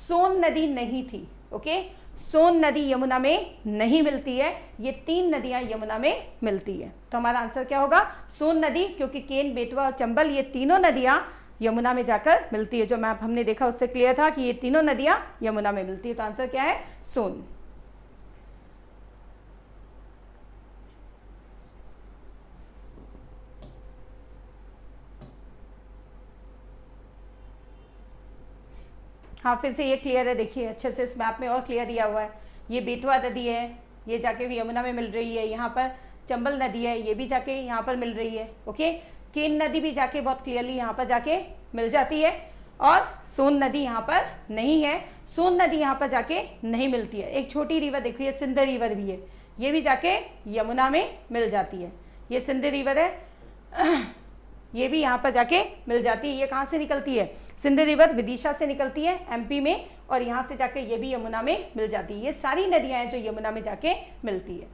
सोन नदी नहीं थी। ओके, सोन नदी यमुना में नहीं मिलती है। ये 3 नदियां यमुना में मिलती है। तो हमारा आंसर क्या होगा, सोन नदी, क्योंकि केन, बेतवा और चंबल ये तीनों नदियां यमुना में जाकर मिलती है। जो मैप हमने देखा उससे क्लियर था कि ये तीनों नदियां यमुना में मिलती है। तो आंसर क्या है, सोन। हाँ, फिर से ये क्लियर है, देखिए अच्छे से इस मैप में और क्लियर दिया हुआ है। ये बेतवा नदी है, ये जाके भी यमुना में मिल रही है। यहाँ पर चंबल नदी है, ये भी जाके यहाँ पर मिल रही है। ओके, केन नदी भी जाके बहुत क्लियरली यहाँ पर जाके मिल जाती है, और सोन नदी यहाँ पर नहीं है। सोन नदी यहाँ पर जाके नहीं मिलती है। एक छोटी रिवर देखिए, सिंध रिवर भी है, ये भी जाके यमुना में मिल जाती है। ये सिंध रिवर है, ये भी यहाँ पर जाके मिल जाती है। ये कहाँ से निकलती है, सिंध रिवर विदिशा से निकलती है एमपी में, और यहाँ से जाके ये भी यमुना में मिल जाती है। ये सारी नदियां हैं जो यमुना में जाके मिलती है।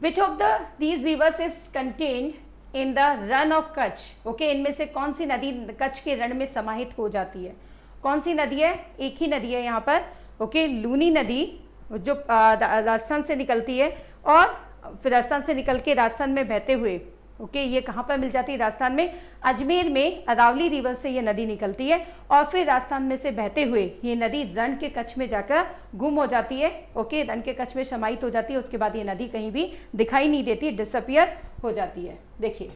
Which of these rivers is contained in the run of Kutch? Okay, इनमें से कौन सी नदी कच्छ के रण में समाहित हो जाती है। कौन सी नदी है, एक ही नदी है यहाँ पर। ओके, लूनी नदी जो राजस्थान से निकलती है, और फिर राजस्थान से निकल के राजस्थान में बहते हुए ओके, ये कहाँ पर मिल जाती है? राजस्थान में अजमेर में अरावली रिवर से ये नदी निकलती है और फिर राजस्थान में से बहते हुए ये नदी रण के कच्छ में जाकर गुम हो जाती है। ओके, रण के कच्छ में समाहित हो जाती है, उसके बाद ये नदी कहीं भी दिखाई नहीं देती, डिसअपियर हो जाती है। देखिए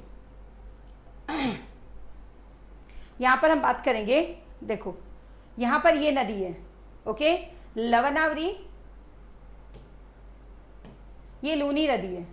यहाँ पर हम बात करेंगे, देखो यहाँ पर ये नदी है, ओके, लवनावरी, ये लूनी नदी है,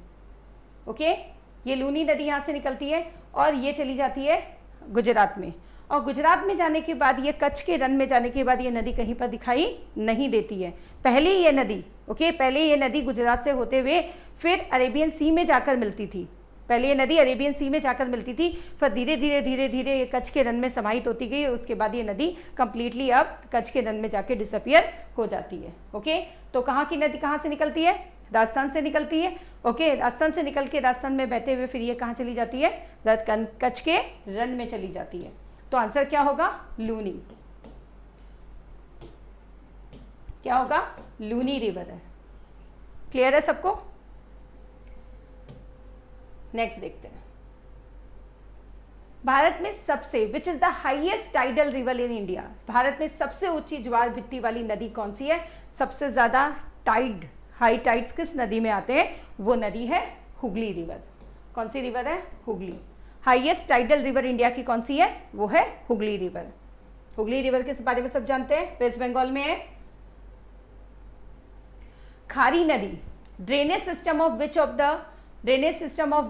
ओके, ये लूनी नदी यहाँ से निकलती है और ये चली जाती है गुजरात में, और गुजरात में जाने के बाद ये कच्छ के रण में जाने के बाद ये नदी कहीं पर दिखाई नहीं देती है। पहले ये नदी, ओके, पहले ये नदी गुजरात से होते हुए फिर अरेबियन सी में जाकर मिलती थी। पहले ये नदी अरेबियन सी में जाकर मिलती थी, फिर धीरे धीरे धीरे धीरे ये कच्छ के रण में समाहित होती गई, उसके बाद ये नदी कंप्लीटली अब कच्छ के रण में जाके डिसअपियर हो जाती है। ओके, तो कहाँ की नदी कहाँ से निकलती है? राजस्थान से निकलती है। ओके, राजस्थान से निकल के राजस्थान में बहते हुए फिर ये कहाँ चली जाती है? कच्छ के रण में चली जाती है। तो आंसर क्या होगा? लूनी। क्या होगा? लूनी रिवर है। क्लियर है सबको? नेक्स्ट देखते हैं, भारत में सबसे which is the highest tidal river in India, Bharat में सबसे ऊंची ज्वार भित्ती वाली नदी कौन सी है? सबसे ज्यादा टाइड, हाई टाइड्स किस नदी में आते हैं? वो नदी है हुगली रिवर। कौन सी रिवर है? Hooghly. Highest tidal river India की कौन सी है? वो है हुगली रिवर। हुगली रिवर के बारे में सब जानते हैं, वेस्ट बंगाल में है। खारी नदी, drainage system of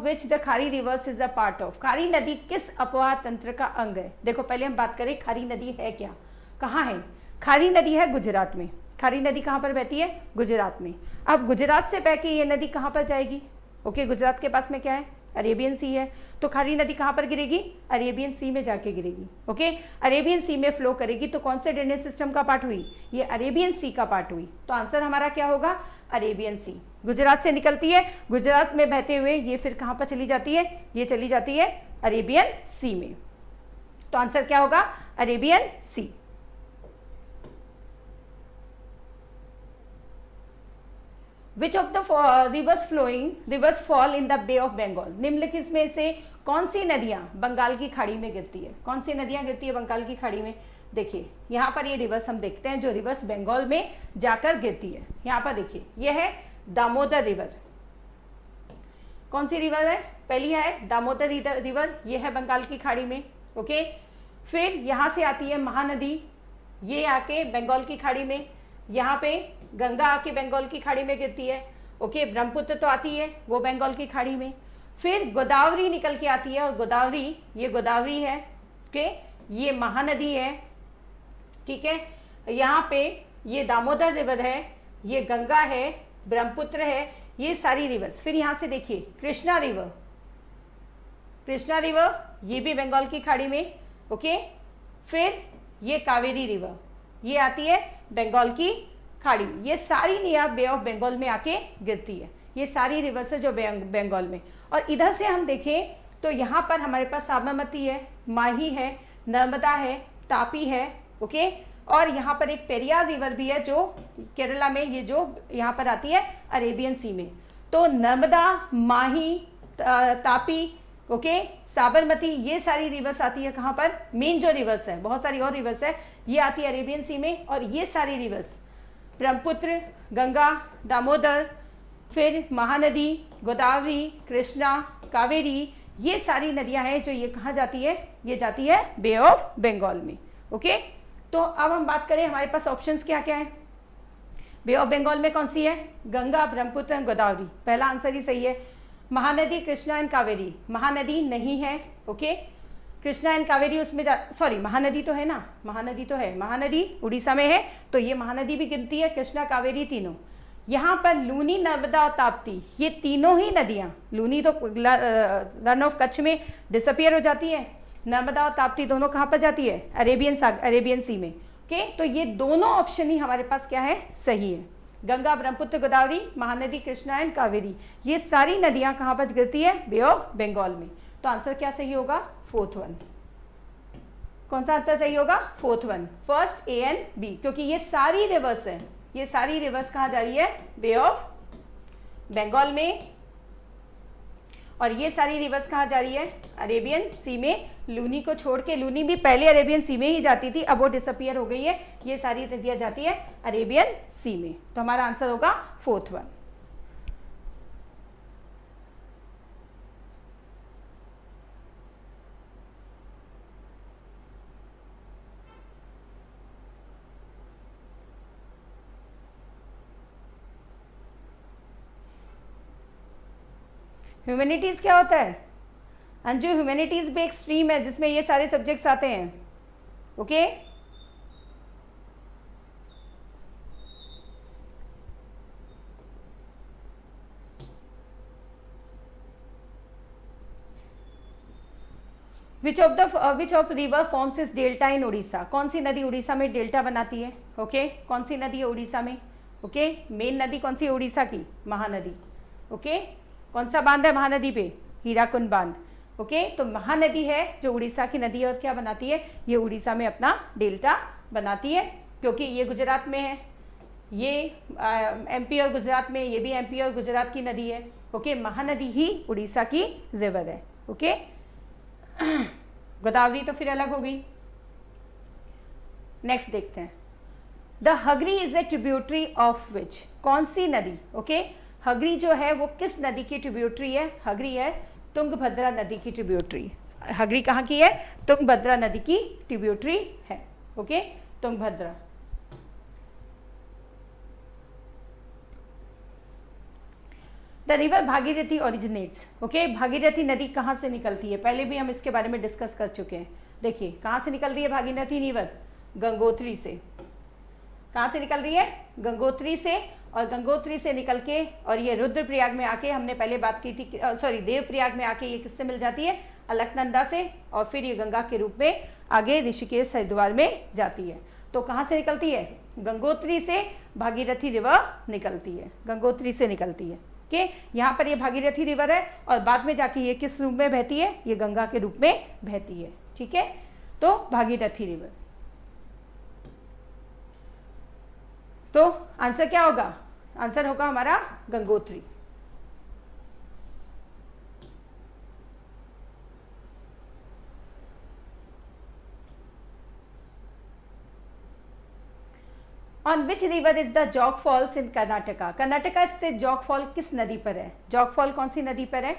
which the Khari rivers is a part of, Khari नदी किस अपवाह तंत्र का अंग है? देखो पहले हम बात करें खारी नदी है क्या, कहाँ है? खारी नदी है गुजरात में। खारी नदी कहाँ पर बहती है? गुजरात में। अब गुजरात से बह के ये नदी कहाँ पर जाएगी? ओके, गुजरात के पास में क्या है? अरेबियन सी है। तो खारी नदी कहाँ पर गिरेगी? अरेबियन सी में जाके गिरेगी। ओके, अरेबियन सी में फ्लो करेगी, तो कौन से ड्रेनेज सिस्टम का पार्ट हुई? ये अरेबियन सी का पार्ट हुई। तो आंसर हमारा क्या होगा? अरेबियन सी। गुजरात से निकलती है, गुजरात में बहते हुए ये फिर कहाँ पर चली जाती है? ये चली जाती है अरेबियन सी में। तो आंसर क्या होगा? Arabian sea. Which of the rivers fall in the Bay of Bengal? निम्नलिखित में से कौन सी नदियां बंगाल की खाड़ी में गिरती है? कौन सी नदियां गिरती है बंगाल की खाड़ी में? देखिए यहाँ पर ये रिवर्स हम देखते हैं जो रिवर्स बंगाल में जाकर गिरती है। यहाँ पर देखिए ये है दामोदर रिवर। कौन सी रिवर है? पहली है दामोदर रिवर, ये है बंगाल की खाड़ी में। ओके, फिर यहाँ से आती है महानदी, ये आके बंगाल की खाड़ी में, यहाँ पे गंगा आके बंगाल की खाड़ी में गिरती है। ओके, ब्रह्मपुत्र तो आती है वो बंगाल की खाड़ी में, फिर गोदावरी निकल के आती है, और गोदावरी, ये गोदावरी है। ओके, ये महानदी है, ठीक है। यहाँ पे ये दामोदर रिवर है, ये गंगा है, ब्रह्मपुत्र है, ये सारी रिवर्स। फिर यहाँ से देखिए कृष्णा रिवर, कृष्णा रिवर ये भी बंगाल की खाड़ी में। ओके, फिर ये कावेरी रिवर, ये आती है बंगाल की खाड़ी में। ये सारी नदियाँ बे ऑफ बंगाल में आके गिरती है, ये सारी रिवर्स है जो बंगाल में। और इधर से हम देखें तो यहाँ पर हमारे पास साबरमती है, माही है, नर्मदा है, तापी है। ओके, और यहाँ पर एक पेरियार रिवर भी है जो केरला में, ये जो यहाँ पर आती है अरेबियन सी में। तो नर्मदा, माही, तापी, ओके, साबरमती, ये सारी रिवर्स आती है कहाँ पर? मेन जो रिवर्स है, बहुत सारी और रिवर्स है, ये आती है अरेबियन सी में। और ये सारी रिवर्स ब्रह्मपुत्र, गंगा, दामोदर, फिर महानदी, गोदावरी, कृष्णा, कावेरी, ये सारी नदियां हैं जो ये कहाँ जाती है? ये जाती है बे ऑफ बंगाल में। ओके, तो अब हम बात करें हमारे पास ऑप्शंस क्या क्या है। बे ऑफ बंगाल में कौन सी है? गंगा, ब्रह्मपुत्र, गोदावरी। पहला आंसर ही सही है। महानदी, कृष्णा एंड कावेरी, महानदी नहीं है। ओके, कृष्णा एंड कावेरी उसमें सॉरी महानदी तो है ना, महानदी तो है, महानदी उड़ीसा में है, तो ये महानदी भी गिनती है, कृष्णा, कावेरी तीनों। यहाँ पर लूनी, नर्मदा और ताप्ती, ये तीनों ही नदियाँ, लूनी तो रन ऑफ कच्छ में डिसअपियर हो जाती है, नर्मदा और ताप्ती दोनों कहाँ पर जाती है? अरेबियन सी में। ओके, तो ये दोनों ऑप्शन ही हमारे पास क्या है? सही है। गंगा, ब्रह्मपुत्र, गोदावरी, महानदी, कृष्णा एंड कावेरी, ये सारी नदियाँ कहाँ पर गिरती है? बे ऑफ बंगाल में। तो आंसर क्या सही होगा? Fourth one. कौन सा आंसर सही होगा? Fourth one, first A and B, क्योंकि ये सारी रिवर्स है, ये सारी रिवर्स कहाँ जा रही है? बे ऑफ बंगाल में। और ये सारी रिवर्स कहाँ जा रही है? अरेबियन सी में। लूनी को छोड़ के, लूनी भी पहले अरेबियन सी में ही जाती थी, अब वो डिसअपियर हो गई है। ये सारी नदियाँ जाती है अरेबियन सी में। तो हमारा आंसर होगा 4th वन। ह्यूमैनिटीज़ क्या होता है अंजू? ह्यूमैनिटीज़ भी एक स्ट्रीम है जिसमें ये सारे सब्जेक्ट्स आते हैं। Okay which of river forms is delta इन उड़ीसा? कौन सी नदी उड़ीसा में डेल्टा बनाती है? ओके कौन सी नदी है उड़ीसा में? ओके मेन नदी कौन सी है उड़ीसा की? महानदी। ओके कौन सा बांध है महानदी पे? हीराकुंड बांध। ओके तो महानदी है जो उड़ीसा की नदी है और क्या बनाती है? ये उड़ीसा में अपना डेल्टा बनाती है, क्योंकि ये गुजरात में है, ये एमपी और गुजरात में, ये भी एमपी और गुजरात की नदी है। ओके महानदी ही उड़ीसा की रिवर है। ओके गोदावरी तो फिर अलग हो गई। नेक्स्ट देखते हैं, the Hagari is a tributary of which? कौन सी नदी? ओके हगरी जो है वो किस नदी की ट्रिब्यूटरी है? हगरी है तुंगभद्रा नदी की ट्रिब्यूटरी। हगरी कहाँ की है? तुंगभद्रा नदी की ट्रिब्यूटरी है। Okay Tungabhadra. The river Bhagirathi originates. Okay Bhagirathi नदी कहाँ से निकलती है? पहले भी हम इसके बारे में डिस्कस कर चुके हैं। देखिए कहाँ से निकल रही है भागीरथी रिवर? गंगोत्री से। कहाँ से निकल रही है? गंगोत्री से। और गंगोत्री से निकल के और ये रुद्रप्रयाग में आके, हमने पहले बात की थी, सॉरी देवप्रयाग में आके ये किससे मिल जाती है? अलकनंदा से। और फिर ये गंगा के रूप में आगे ऋषिकेश हरिद्वार में जाती है। तो कहाँ से निकलती है? गंगोत्री से भागीरथी रिवर निकलती है, गंगोत्री से निकलती है। ओके यहाँ पर ये भागीरथी रिवर है और बाद में जाके ये किस रूप में बहती है? ये गंगा के रूप में बहती है। ठीक है तो भागीरथी रिवर। तो आंसर क्या होगा? आंसर होगा हमारा Gangotri. On which river is the jog falls in Karnataka? Karnataka स्थित जॉग फॉल किस नदी पर है? जॉग फॉल कौन सी नदी पर है?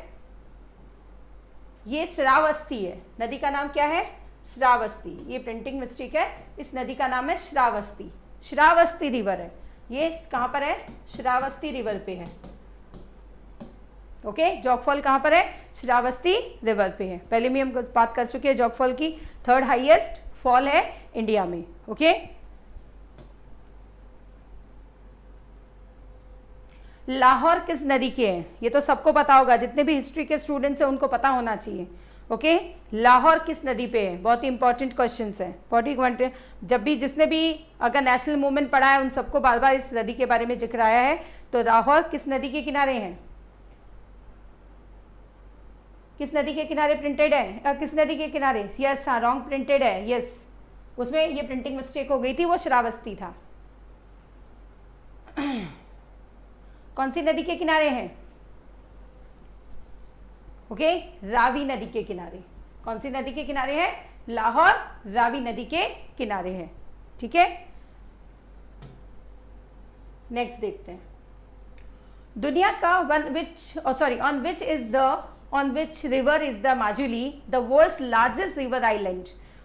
ये श्रावस्ती है। नदी का नाम क्या है? श्रावस्ती। ये प्रिंटिंग मिस्टेक है, इस नदी का नाम है श्रावस्ती। श्रावस्ती रिवर है। ये कहाँ पर है? श्रावस्ती रिवर पे है। ओके जॉगफॉल कहाँ पर है? श्रावस्ती रिवर पे है। पहले भी हम बात कर चुके हैं जॉगफॉल की। 3rd हाईएस्ट फॉल है इंडिया में। ओके लाहौर किस नदी के हैं? ये तो सबको पता होगा, जितने भी हिस्ट्री के स्टूडेंट्स हैं उनको पता होना चाहिए। ओके लाहौर किस नदी पे है? बहुत ही इंपॉर्टेंट क्वेश्चंस हैं। बहुत ही जब भी जिसने भी अगर नेशनल मूवमेंट पढ़ा है उन सबको बार बार इस नदी के बारे में जिक्र आया है। तो लाहौर किस नदी के किनारे हैं? किस नदी के किनारे प्रिंटेड है? किस नदी के किनारे? यस हाँ रॉन्ग प्रिंटेड है। यस उसमें ये प्रिंटिंग मिस्टेक हो गई थी, वो श्रावस्ती था। कौन सी नदी के किनारे हैं? ओके रावी नदी के किनारे। कौन सी नदी के किनारे है? लाहौर रावी नदी के किनारे है। ठीक है नेक्स्ट देखते हैं, दुनिया का on which river is the Majuli the world's largest river island?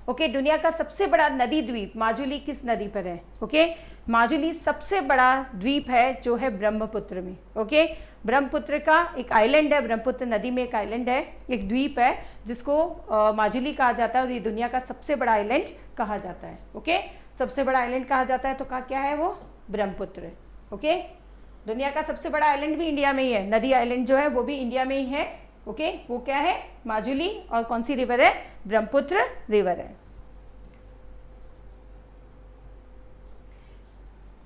Okay दुनिया का सबसे बड़ा नदी द्वीप माजुली किस नदी पर है? ओके माजुली सबसे बड़ा द्वीप है जो है ब्रह्मपुत्र में। ओके ब्रह्मपुत्र का एक आइलैंड है, ब्रह्मपुत्र नदी में एक आइलैंड है, एक द्वीप है जिसको माजुली कहा जाता है और ये दुनिया का सबसे बड़ा आइलैंड कहा जाता है। ओके सबसे बड़ा आइलैंड कहा जाता है तो क्या है वो? ब्रह्मपुत्र। ओके दुनिया का सबसे बड़ा आइलैंड भी इंडिया में ही है, नदी आइलैंड जो है वो भी इंडिया में ही है। ओके वो क्या है? माजुली। और कौन सी रिवर है? ब्रह्मपुत्र रिवर है।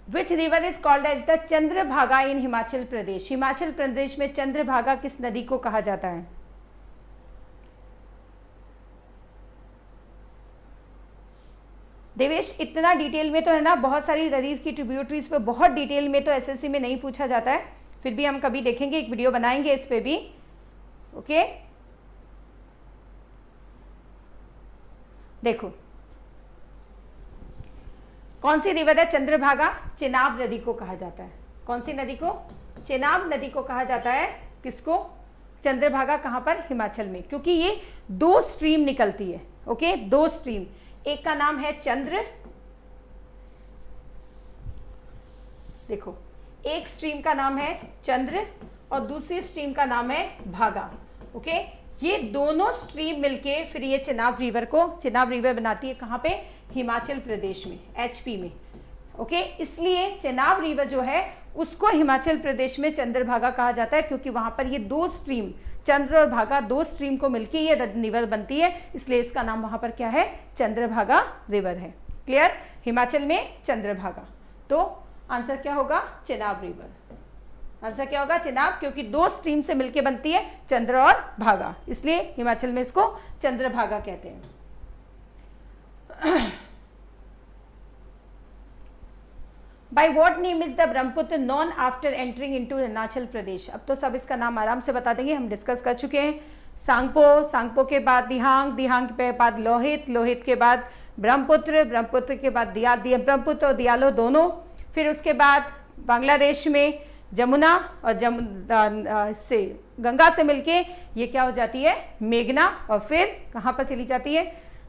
Which river is called as the Chandrabhaga in Himachal Pradesh? Himachal Pradesh में चंद्रभागा किस नदी को कहा जाता है? देवेश इतना डिटेल में तो है ना, बहुत सारी नदीज की ट्रिब्यूटरीज पे बहुत डिटेल में तो एसएससी में नहीं पूछा जाता है, फिर भी हम कभी देखेंगे, एक वीडियो बनाएंगे इस पे भी। ओके, देखो कौन सी रिवर है चंद्रभागा? चेनाब नदी को कहा जाता है। कौन सी नदी को? चेनाब नदी को कहा जाता है। किसको? चंद्रभागा। कहां पर? हिमाचल में, क्योंकि ये 2 स्ट्रीम निकलती है। ओके, 2 स्ट्रीम, एक का नाम है चंद्र, देखो एक स्ट्रीम का नाम है चंद्र और दूसरी स्ट्रीम का नाम है भागा। ओके, ये दोनों स्ट्रीम मिलके फिर ये चेनाब रिवर को, चेनाब रिवर बनाती है। कहां पे? हिमाचल प्रदेश में, एचपी में। ओके, इसलिए चेनाब रिवर जो है उसको हिमाचल प्रदेश में चंद्रभागा कहा जाता है, क्योंकि वहां पर ये 2 स्ट्रीम, चंद्र और भागा, 2 स्ट्रीम को मिलके ये रिवर बनती है, इसलिए इसका नाम वहां पर क्या है? चंद्रभागा रिवर है। क्लियर? हिमाचल में चंद्रभागा। तो आंसर क्या होगा? चेनाब रिवर। आंसर क्या होगा? चेनाब, क्योंकि 2 स्ट्रीम से मिलके बनती है, चंद्र और भागा, इसलिए हिमाचल में इसको चंद्रभागा कहते हैं। By what name is the Brahmaputra known after entering into Arunachal Pradesh? अब तो सब इसका नाम आराम से बता देंगे, हम डिस्कस कर चुके हैं। सांगपो, सांगपो के बाद दिहांग, दिहांग के बाद लोहित, लोहित के बाद ब्रह्मपुत्र, ब्रह्मपुत्र के बाद ब्रह्मपुत्र और दियालो दोनों, फिर उसके बाद बांग्लादेश में जमुना और से गंगा से मिलके ये क्या हो जाती है? मेघना, और फिर कहाँ पर चली जाती है?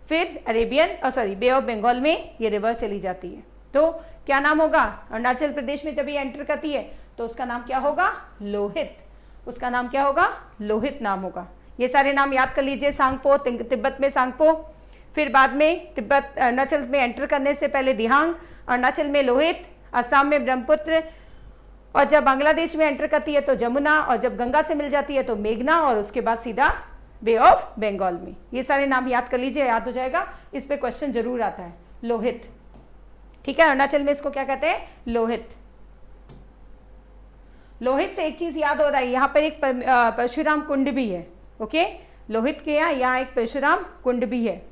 फिर बे ऑफ बंगाल में ये रिवर चली जाती है। तो क्या नाम होगा? अरुणाचल प्रदेश में जब ये एंटर करती है तो उसका नाम क्या होगा? लोहित। उसका नाम क्या होगा? लोहित नाम होगा। ये सारे नाम याद कर लीजिए। सांगपो, तिब्बत में सांगपो, फिर बाद में तिब्बत, अरुणाचल में एंटर करने से पहले दिहांग, अरुणाचल में लोहित, असम में ब्रह्मपुत्र, और जब बांग्लादेश में एंटर करती है तो जमुना, और जब गंगा से मिल जाती है तो मेघना, और उसके बाद सीधा बे ऑफ बंगाल में। ये सारे नाम याद कर लीजिए, याद हो जाएगा। इस पे क्वेश्चन जरूर आता है। लोहित, ठीक है, अरुणाचल में इसको क्या कहते हैं? लोहित। लोहित से एक चीज याद हो रहा है, यहाँ पर एक परशुराम कुंड भी है। ओके, लोहित के यहाँ एक परशुराम कुंड भी है।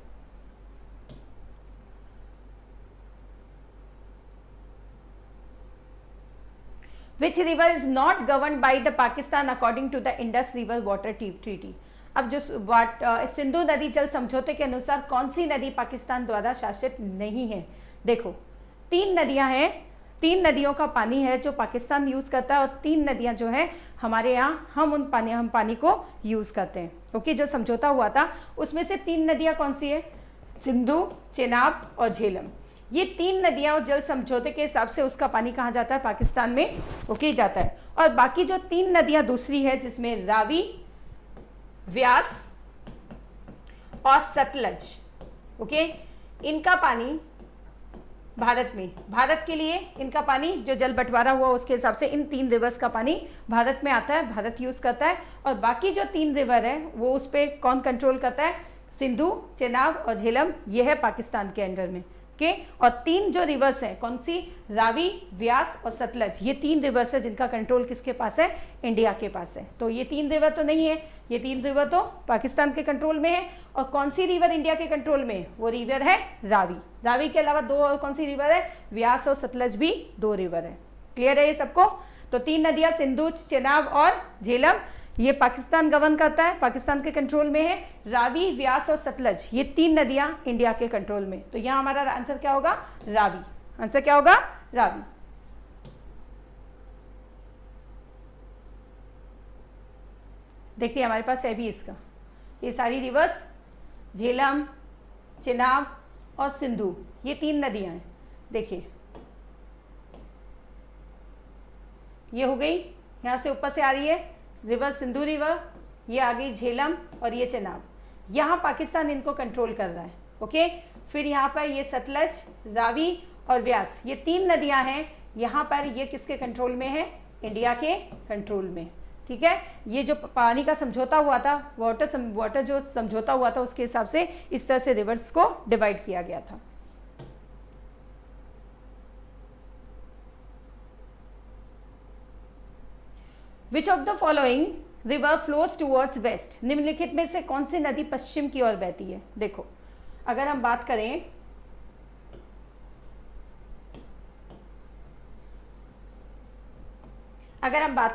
Which river is not governed by the Pakistan according to the Indus River Water Treaty? अब जो सिंधु नदी जल समझौते के अनुसार कौन सी नदी पाकिस्तान द्वारा शासित नहीं है? देखो 3 नदियां हैं, 3 नदियों का पानी है जो पाकिस्तान यूज करता है, और 3 नदियां जो है हमारे यहाँ, हम पानी को यूज करते हैं। ओके, जो समझौता हुआ था उसमें से 3 नदियां कौन सी है? सिंधु, चेनाब और झेलम। ये 3 नदियां जल समझौते के हिसाब से उसका पानी कहाँ जाता है? पाकिस्तान में। ओके, जाता है। और बाकी जो 3 नदियां दूसरी है, जिसमें रावी, व्यास और सतलज, ओके, इनका पानी भारत में, भारत के लिए इनका पानी जो जल बंटवारा हुआ उसके हिसाब से इन 3 रिवर्स का पानी भारत में आता है, भारत यूज करता है। और बाकी जो 3 रिवर है वो उस पर कौन कंट्रोल करता है? सिंधु, चेनाब और झेलम, ये है पाकिस्तान के अंडर में। ओके, और 3 जो रिवर्स हैं, कौन सी? रावी, व्यास और सतलज, ये 3 रिवर्स है जिनका कंट्रोल किसके पास है? इंडिया के पास है। तो ये 3 रिवर तो नहीं है, ये 3 रिवर तो पाकिस्तान के कंट्रोल में है। और कौन सी रिवर इंडिया के कंट्रोल में है? वो रिवर है रावी। रावी के अलावा 2 और कौन सी रिवर है? व्यास और सतलज भी 2 रिवर है। क्लियर है ये सबको? तो 3 नदियां सिंधु, चेनाब और झेलम, ये पाकिस्तान गवर्न करता है, पाकिस्तान के कंट्रोल में है। रावी, व्यास और सतलज, ये 3 नदियां इंडिया के कंट्रोल में। तो यहाँ हमारा आंसर क्या होगा? रावी। आंसर क्या होगा? रावी। देखिए हमारे पास है भी इसका, ये सारी रिवर्स, झेलम, चेनाब और सिंधु, ये 3 नदियां हैं। देखिए ये हो गई, यहाँ से ऊपर से आ रही है रिवर सिंधु रिवर, ये आ गई झेलम और ये चेनाब। यहाँ पाकिस्तान इनको कंट्रोल कर रहा है। ओके, फिर यहाँ पर ये सतलज, रावी और व्यास, ये 3 नदियां हैं। यहाँ पर ये किसके कंट्रोल में है? इंडिया के कंट्रोल में। ठीक है, ये जो पानी का समझौता हुआ था, वाटर जो समझौता हुआ था, उसके हिसाब से इस तरह से रिवर्स को डिवाइड किया गया था। Which of the following river flows towards west? निम्नलिखित में से कौन सी नदी पश्चिम की ओर बहती है? देखो अगर हम बात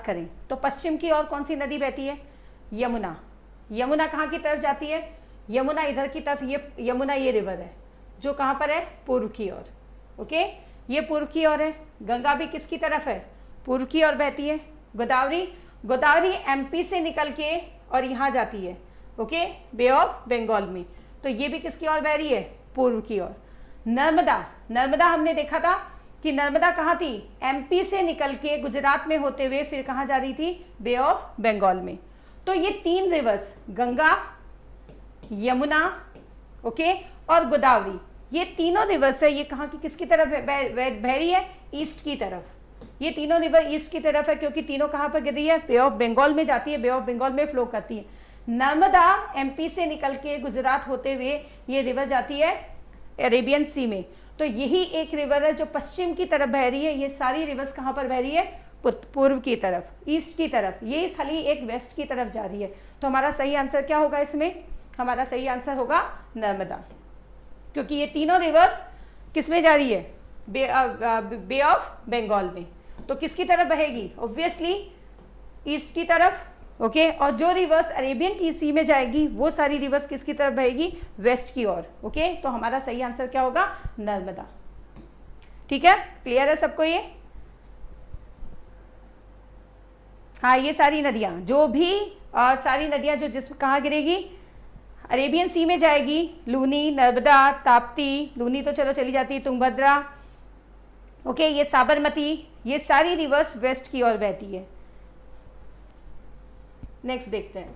करें, तो पश्चिम की ओर कौन सी नदी बहती है? यमुना। यमुना कहाँ की तरफ जाती है, यमुना इधर की तरफ, ये यमुना ये रिवर है जो कहाँ पर है, पूर्व की ओर। ओके, ये पूर्व की ओर है। गंगा भी किसकी तरफ है, पूर्व की ओर बहती है। गोदावरी, गोदावरी एमपी से निकल के और यहाँ जाती है, ओके, बे ऑफ बंगाल में, तो ये भी किसकी ओर बह रही है, पूर्व की ओर। नर्मदा, नर्मदा हमने देखा था कि नर्मदा कहाँ थी, एमपी से निकल के गुजरात में होते हुए फिर कहाँ जा रही थी, बे ऑफ बंगाल में। तो ये 3 रिवर्स, गंगा, यमुना, ओके, और गोदावरी, ये तीनों रिवर्स है, ये कहाँ की किसकी तरफ बह रही है, ईस्ट की तरफ। ये तीनों रिवर ईस्ट की तरफ है क्योंकि तीनों कहाँ पर गिर रही है, बे ऑफ बंगाल में जाती है, बे ऑफ बंगाल में फ्लो करती है। नर्मदा एमपी से निकल के गुजरात होते हुए ये रिवर जाती है अरेबियन सी में। तो यही एक रिवर है जो पश्चिम की तरफ बह रही है। ये सारी रिवर्स कहाँ पर बह रही है, पूर्व की तरफ, ईस्ट की तरफ। ये खाली एक वेस्ट की तरफ जा रही है। तो हमारा सही आंसर क्या होगा इसमें, हमारा सही आंसर होगा नर्मदा, क्योंकि ये तीनों रिवर्स किस में जा रही है, बे ऑफ बंगाल में। तो किसकी तरफ बहेगी, ऑब्वियसली ईस्ट की तरफ, ओके। और जो रिवर्स अरेबियन की सी में जाएगी वो सारी रिवर्स किसकी तरफ बहेगी, वेस्ट की ओर, ओके। तो हमारा सही आंसर क्या होगा, नर्मदा। ठीक है, क्लियर है सबको ये। हाँ, ये सारी नदियां, जो भी सारी नदियां जो जिस कहाँ गिरेगी, अरेबियन सी में जाएगी, लूनी, नर्मदा, ताप्ती, लूनी तो चलो चली जाती है, तुंगभद्रा, ओके, ये साबरमती, ये सारी रिवर्स वेस्ट की ओर बहती है। नेक्स्ट देखते हैं,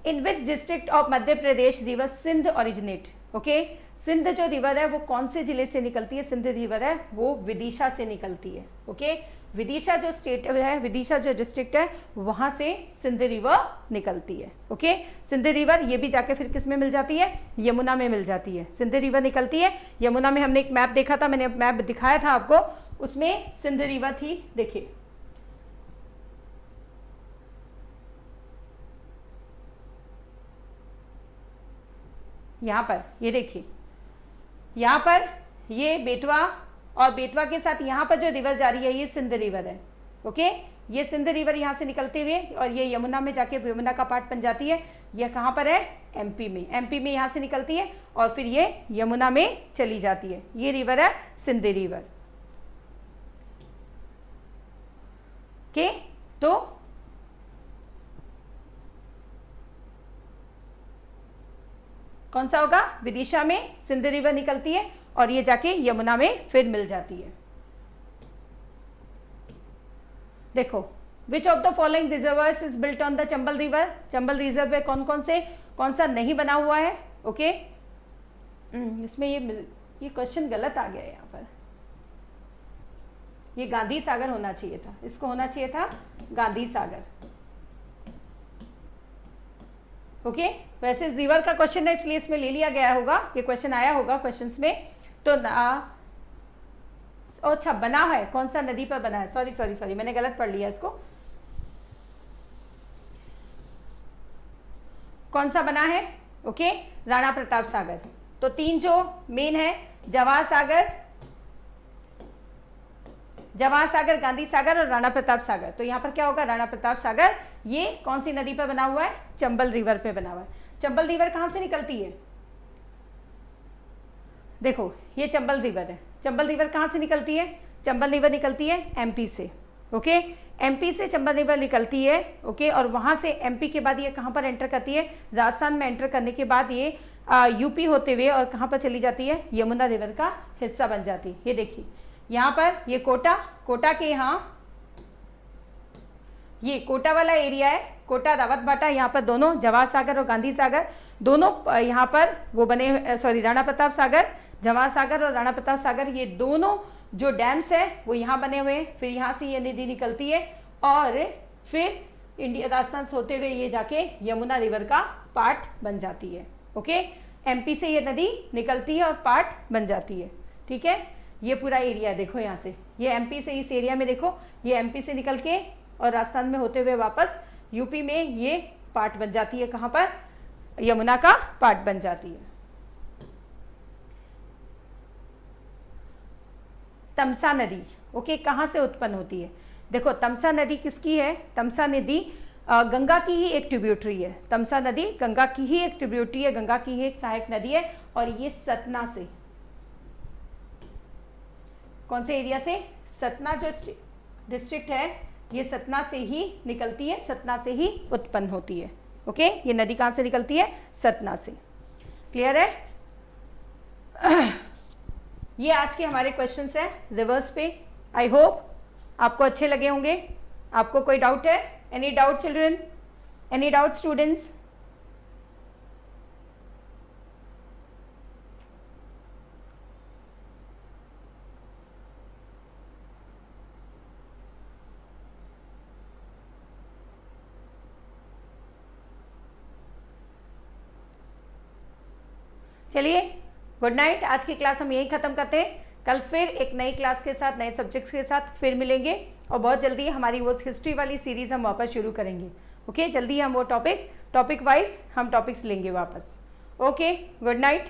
in which district of Madhya Pradesh river Sindh originate, okay. Sindh जो रिवर है वो कौन से जिले से निकलती है, सिंध रिवर है वो विदिशा से निकलती है, ओके। विदिशा जो स्टेट है, विदिशा जो डिस्ट्रिक्ट है वहां से सिंध रिवर निकलती है, ओके। सिंध रिवर ये भी जाके फिर किस में मिल जाती है, यमुना में मिल जाती है। सिंध रिवर निकलती है यमुना में। हमने एक मैप देखा था, मैंने मैप दिखाया था आपको, उसमें सिंध रिवर थी, देखिए यहाँ पर, ये देखिए यहाँ पर ये बेतवा, और बेतवा के साथ यहाँ पर जो रिवर जा रही है ये सिंध रिवर है, ओके। ये सिंध रिवर यहाँ से निकलते हुए और ये यमुना में जाके यमुना का पार्ट बन जाती है। यह कहाँ पर है, एमपी में। एमपी में यहाँ से निकलती है और फिर ये यमुना में चली जाती है। ये रिवर है सिंध रिवर, ओके। तो कौन सा होगा, विदिशा में सिंध रिवर निकलती है और ये जाके यमुना में फिर मिल जाती है। देखो, विच of the following reservoirs is built on the Chambal river. Chambal reserve कौन कौन से, कौन सा नहीं बना हुआ है, ओके। इसमें ये क्वेश्चन गलत आ गया है यहाँ पर, ये गांधी सागर होना चाहिए था, इसको होना चाहिए था गांधी सागर, ओके। वैसे रिवर का क्वेश्चन है इसलिए इसमें ले लिया गया होगा, ये क्वेश्चन आया होगा क्वेश्चंस में। तो अच्छा, बना है कौन सा नदी पर बना है, सॉरी मैंने गलत पढ़ लिया इसको। कौन सा बना है, ओके, राणा प्रताप सागर। तो 3 जो मेन है, जवाहर सागर, गांधी सागर और राणा प्रताप सागर। तो यहाँ पर क्या होगा, राणा प्रताप सागर। ये कौन सी नदी पर बना हुआ है, चंबल रिवर पे बना हुआ है। चंबल रिवर कहाँ से निकलती है, देखो ये चंबल रिवर है। चंबल रिवर कहाँ से निकलती है, चंबल रिवर निकलती है एमपी से, ओके। एमपी से चंबल रिवर निकलती है, ओके। और वहाँ से एमपी के बाद ये कहाँ पर एंटर करती है, राजस्थान में एंटर करने के बाद ये यूपी होते हुए और कहाँ पर चली जाती है, यमुना रिवर का हिस्सा बन जाती है। ये देखिए यहाँ पर ये कोटा के यहाँ ये कोटा वाला एरिया है, कोटा रावत बाटा, यहाँ पर दोनों जवाहर सागर और गांधी सागर दोनों यहाँ पर वो बने, सॉरी राणा प्रताप सागर, जवाहर सागर और राणा प्रताप सागर, ये दोनों जो डैम्स है वो यहाँ बने हुए हैं। फिर यहाँ से ये नदी निकलती है और फिर इंडिया राजस्थान से होते हुए ये जाके यमुना रिवर का पार्ट बन जाती है, ओके। एमपी से ये नदी निकलती है और पार्ट बन जाती है, ठीक है। ये पूरा एरिया देखो, यहाँ से ये एमपी से, इस एरिया में देखो ये एमपी से निकल के और राजस्थान में होते हुए वापस यूपी में ये पार्ट बन जाती है, कहाँ पर, यमुना का पार्ट बन जाती है। तमसा नदी, ओके, कहाँ से उत्पन्न होती है, देखो तमसा नदी किसकी है, तमसा नदी गंगा की ही एक ट्रिब्यूटरी है, तमसा नदी गंगा की ही एक ट्रिब्यूटरी है, गंगा की ही एक सहायक नदी है, और ये सतना से, कौन से एरिया से, सतना जो डिस्ट्रिक्ट है ये सतना से ही निकलती है, सतना से ही उत्पन्न होती है। ओके, ये नदी कहाँ से निकलती है, सतना से। क्लियर है? ये आज के हमारे क्वेश्चंस हैं रिवर्स पे। आई होप आपको अच्छे लगे होंगे। आपको कोई डाउट है? Any doubt children, any doubt students? चलिए गुड नाइट। आज की क्लास हम यही ख़त्म करते हैं। कल फिर एक नई क्लास के साथ, नए सब्जेक्ट्स के साथ फिर मिलेंगे, और बहुत जल्दी हमारी वो हिस्ट्री वाली सीरीज़ हम वापस शुरू करेंगे। ओके, जल्दी हम वो टॉपिक वाइज हम टॉपिक्स लेंगे वापस। Okay, good night.